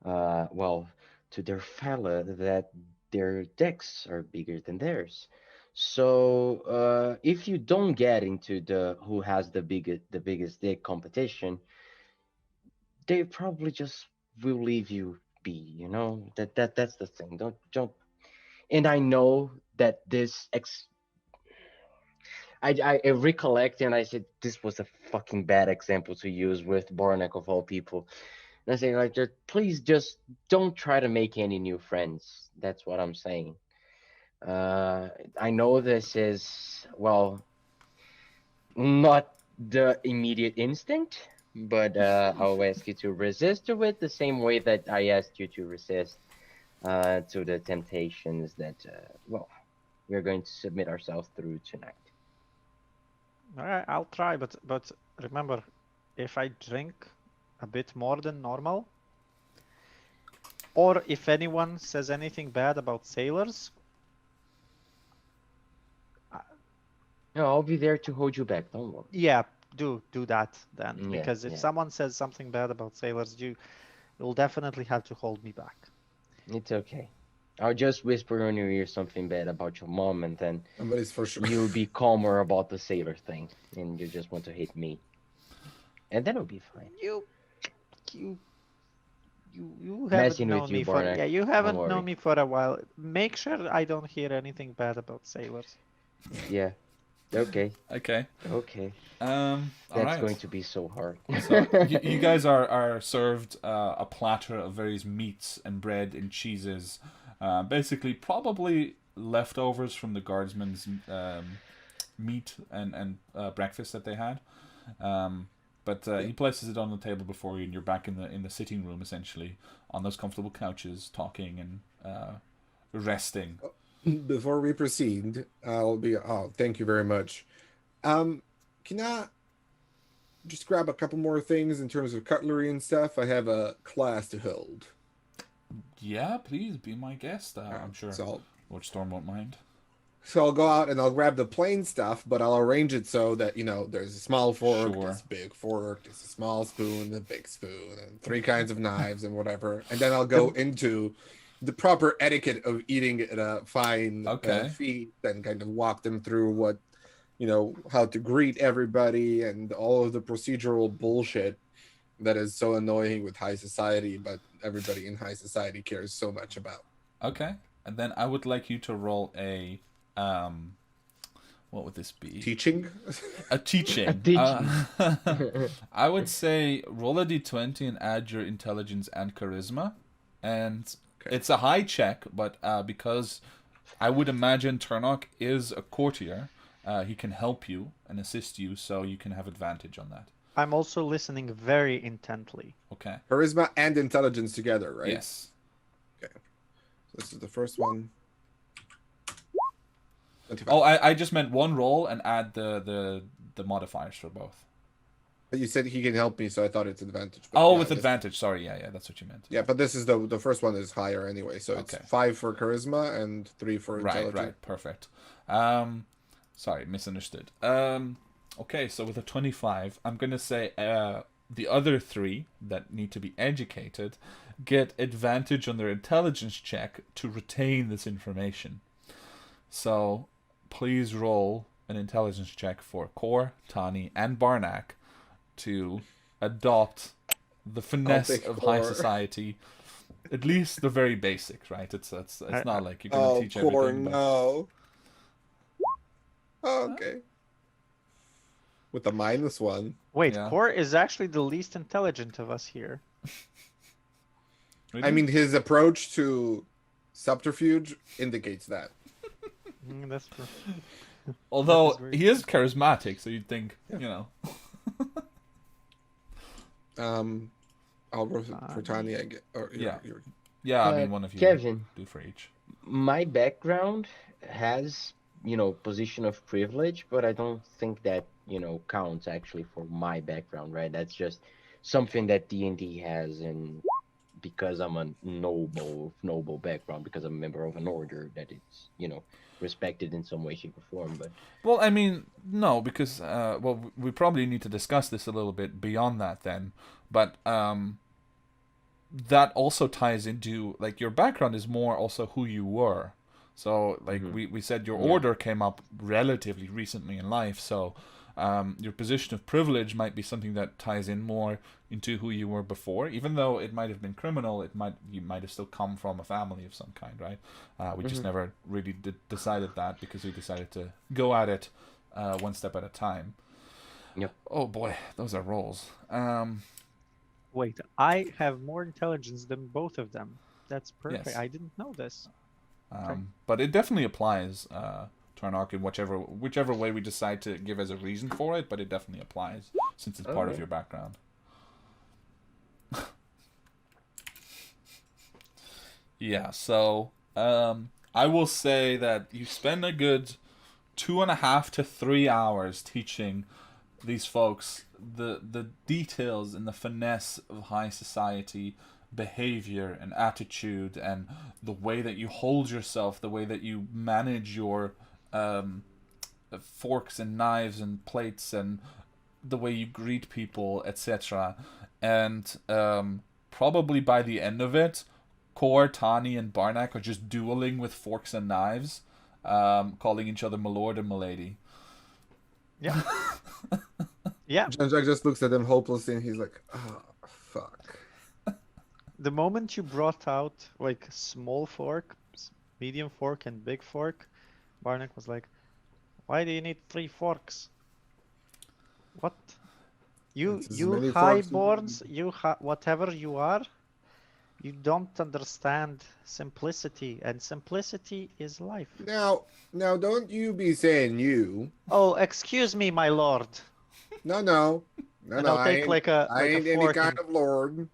well, to their fella that their decks are bigger than theirs. So, if you don't get into the who has the biggest dick competition, they probably just will leave you be. You know that's the thing. Don't. And I know that I recollect and I said this was a fucking bad example to use with Bornek of all people. And I say like please just don't try to make any new friends. That's what I'm saying. I know this is well not the immediate instinct, but I'll ask you to resist to it the same way that I asked you to resist to the temptations that well we're going to submit ourselves through tonight. Alright, I'll try, but remember, if I drink a bit more than normal, or if anyone says anything bad about sailors, No, I'll be there to hold you back. Don't worry. yeah, do that then. Yeah, Because if yeah. someone says something bad about sailors, you'll definitely have to hold me back. It's okay. I'll just whisper in your ear something bad about your mom, and then somebody's for sure. you'll be calmer about the sailor thing, and you just want to hit me, and then it'll be fine. You haven't Messing with known you, me for Barnack. you Don't haven't worry. known me for a while. Make sure I don't hear anything bad about sailors. Yeah. Okay. Okay. Okay. All That's right. going to be so hard. So you guys are served a platter of various meats and bread and cheeses, basically probably leftovers from the guardsmen's meat and breakfast that they had. But he places it on the table before you, and you're back in the sitting room essentially on those comfortable couches, talking and resting. Before we proceed, thank you very much. Can I just grab a couple more things in terms of cutlery and stuff? I have a class to hold. Yeah, please be my guest. I'm sure Lord Storm won't mind. So I'll go out and I'll grab the plain stuff, but I'll arrange it so that, you know, there's a small fork, Sure. there's a big fork, there's a small spoon, a big spoon, and 3 kinds of knives and whatever. And then I'll go into the proper etiquette of eating at a fine Okay. feast, and kind of walk them through what, how to greet everybody and all of the procedural bullshit that is so annoying with high society, but everybody in high society cares so much about. Okay. And then I would like you to roll a what would this be? Teaching? A teaching. A teaching. I would say roll a d20 and add your intelligence and charisma. And Okay. it's a high check, but because I would imagine Turnock is a courtier, he can help you and assist you, so you can have advantage on that. I'm also listening very intently. Okay. Charisma and intelligence together, right? Yes. Okay. So this is the first one. 25. Oh, I just meant one roll and add the modifiers for both. But you said he can help me, so I thought it's advantage. But Oh, yeah, with this- advantage. Sorry, yeah, that's what you meant. Yeah, but this is the first one is higher anyway, so it's Okay. 5 for charisma and 3 for Right, intelligence. right, perfect. Sorry, misunderstood. Okay, so with a 25, I'm gonna say the other 3 that need to be educated get advantage on their intelligence check to retain this information. So please roll an intelligence check for Kor, Tani, and Barnak to adopt the finesse pick of high Kor. society. At least the very basics, right? It's not like you're gonna Oh, teach poor everything. But... no. Oh, okay. With the -1. Wait, Yeah. Core is actually the least intelligent of us here. Really? I mean, his approach to subterfuge indicates that. That's true. although that is very he is charismatic, so you'd think, I'll roll for Tanya. I get. Or, Yeah. you're- Yeah, I mean, one of you Kevin, do for each. my background has, position of privilege, but I don't think that, counts actually for my background, right? That's just something that D&D has, and because I'm a noble background, because I'm a member of an order, that it's, respected in some way, shape, or form. But Well, I mean, no, because we probably need to discuss this a little bit beyond that then. But that also ties into, like, your background is more also who you were. So, like, we said your order came up relatively recently in life, so your position of privilege might be something that ties in more into who you were before, even though it might have been criminal. You might have still come from a family of some kind, right? We just never really decided that, because we decided to go at it one step at a time. Yep. Oh boy, those are rolls. Wait, I have more intelligence than both of them. That's perfect. Yes. I didn't know this. Okay. But it definitely applies to an arc in whichever way we decide to give as a reason for it, but it definitely applies since it's part of Okay. your background. Yeah, so I will say that you spend a good 2.5 to 3 hours teaching these folks the details and the finesse of high society behavior and attitude, and the way that you hold yourself, the way that you manage your forks and knives and plates, and the way you greet people, etc. And probably by the end of it, Kor, Tani, and Barnak are just dueling with forks and knives, calling each other Milord and Milady. Yeah. Yeah. Jean-Jacques just looks at him hopelessly, and he's like, "Oh, fuck." The moment you brought out like small fork, medium fork, and big fork, Barnack was like, "Why do you need 3 forks? What? It's as You many forks as you highborns, whatever you are, you don't understand simplicity, and simplicity is life." Now, don't you be saying you. Oh, excuse me, my lord. No. And I'll take like a I ain't any fork kind and- of lord.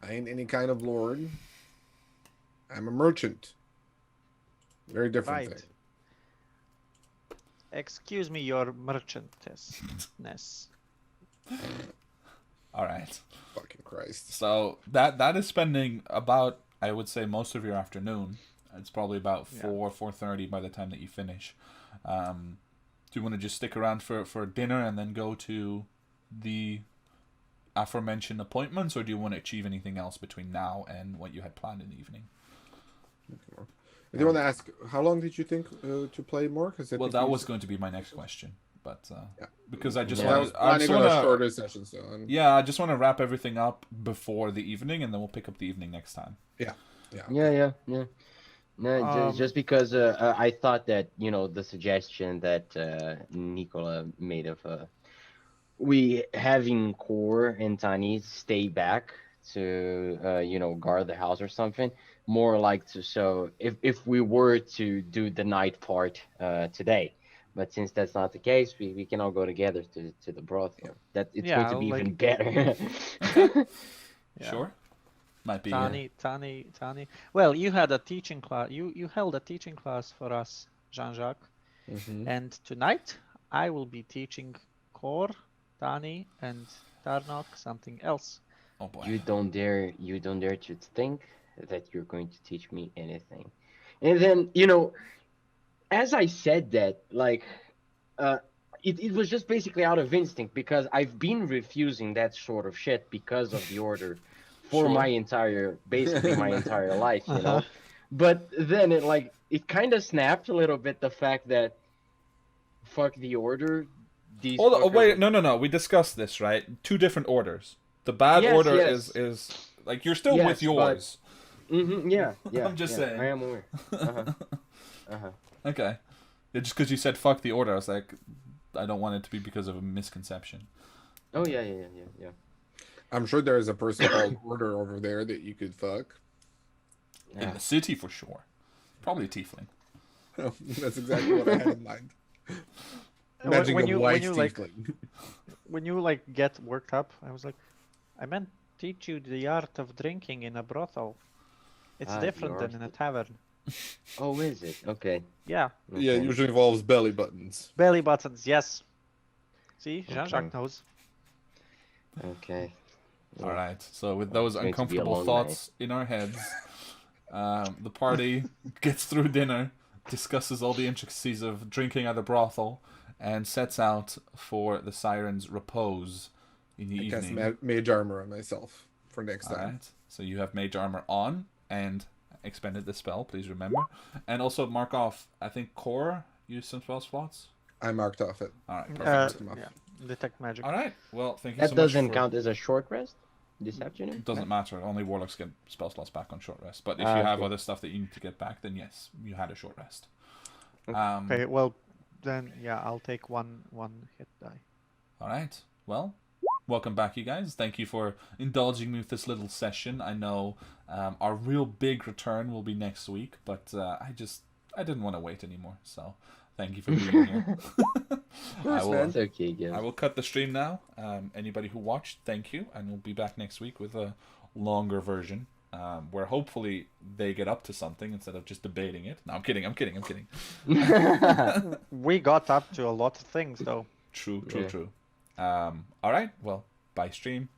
I ain't any kind of lord. I'm a merchant. Very different Right. thing. Excuse me, your merchantessness. All right. Fucking Christ. So that is spending about, I would say, most of your afternoon. It's probably about 4:30 by the time that you finish. Do you want to just stick around for dinner and then go to the aforementioned appointments, or do you want to achieve anything else between now and what you had planned in the evening? I do want to ask, how long did you think to play more? Well, that was going to be my next question, but Yeah. because I just Yeah. I was want I just planning on a want shorter to session, so yeah, I just want to wrap everything up before the evening, and then we'll pick up the evening next time. yeah. Yeah. No, just because I thought that the suggestion that Nicola made of we having Core and Tiny stay back to guard the house or something, more like to so if we were to do the night part today, but since that's not the case, we can all go together to the brothel. That it's going Yeah, to be like- even better. Yeah. Sure, might be. Tani. Well, you had a teaching class. You held a teaching class for us, Jean-Jacques. Mm-hmm. And tonight I will be teaching Kor, Tani, and Tarnok something else. Oh boy. You don't dare to think that you're going to teach me anything. And then, as I said that, like, it was just basically out of instinct because I've been refusing that sort of shit because of the order for Sure. basically my entire life, But then it kind of snapped a little bit the fact that fuck the order. These Hold on, fuckers- wait, no. We discussed this, right? Two different orders. The bad Yes, order yes. is like you're still Yes, with yours. Yeah. I'm just saying. I am aware. Okay. Yeah, just because you said fuck the order, I was like, I don't want it to be because of a misconception. Oh yeah. I'm sure there is a person called Order over there that you could fuck. In the city, for sure. Probably a tiefling. That's exactly what I had in mind. When Imagining you- a when white you, like- tiefling. When you get worked up, I was like, I meant teach you the art of drinking in a brothel. It's The different than art in a tavern. Oh, is it? Okay. Yeah, Yeah, it Okay. usually involves belly buttons. belly buttons. Yes. See, Okay. Jean-Jacques knows. Okay. All right. So with those It's going to be a uncomfortable long thoughts in our heads, the party gets through dinner, discusses all the intricacies of drinking at a brothel, and sets out for the Siren's repose in the I cast evening. mage armor on myself for next All time. right. So you have mage armor on and expended the spell. Please remember, and also mark off. I think Core used some spell slots. I marked off it. All right. Perfect. Yeah, detect magic. All right. Well, thank you That so doesn't much. count as a short rest this afternoon. Doesn't matter. Only warlocks get spell slots back on short rest. But if Ah, you have okay. other stuff that you need to get back, then yes, you had a short rest. Okay, well, then yeah, I'll take one hit die. All right. Well, welcome back, you guys. Thank you for indulging me with this little session. I know our real big return will be next week, but I didn't want to wait anymore. So thank you for being here. It's okay, guys. I will cut the stream now. Anybody who watched, thank you, and we'll be back next week with a longer version. Where hopefully they get up to something instead of just debating it. No, I'm kidding. We got up to a lot of things, though. True. Yeah. All right. Well, bye stream.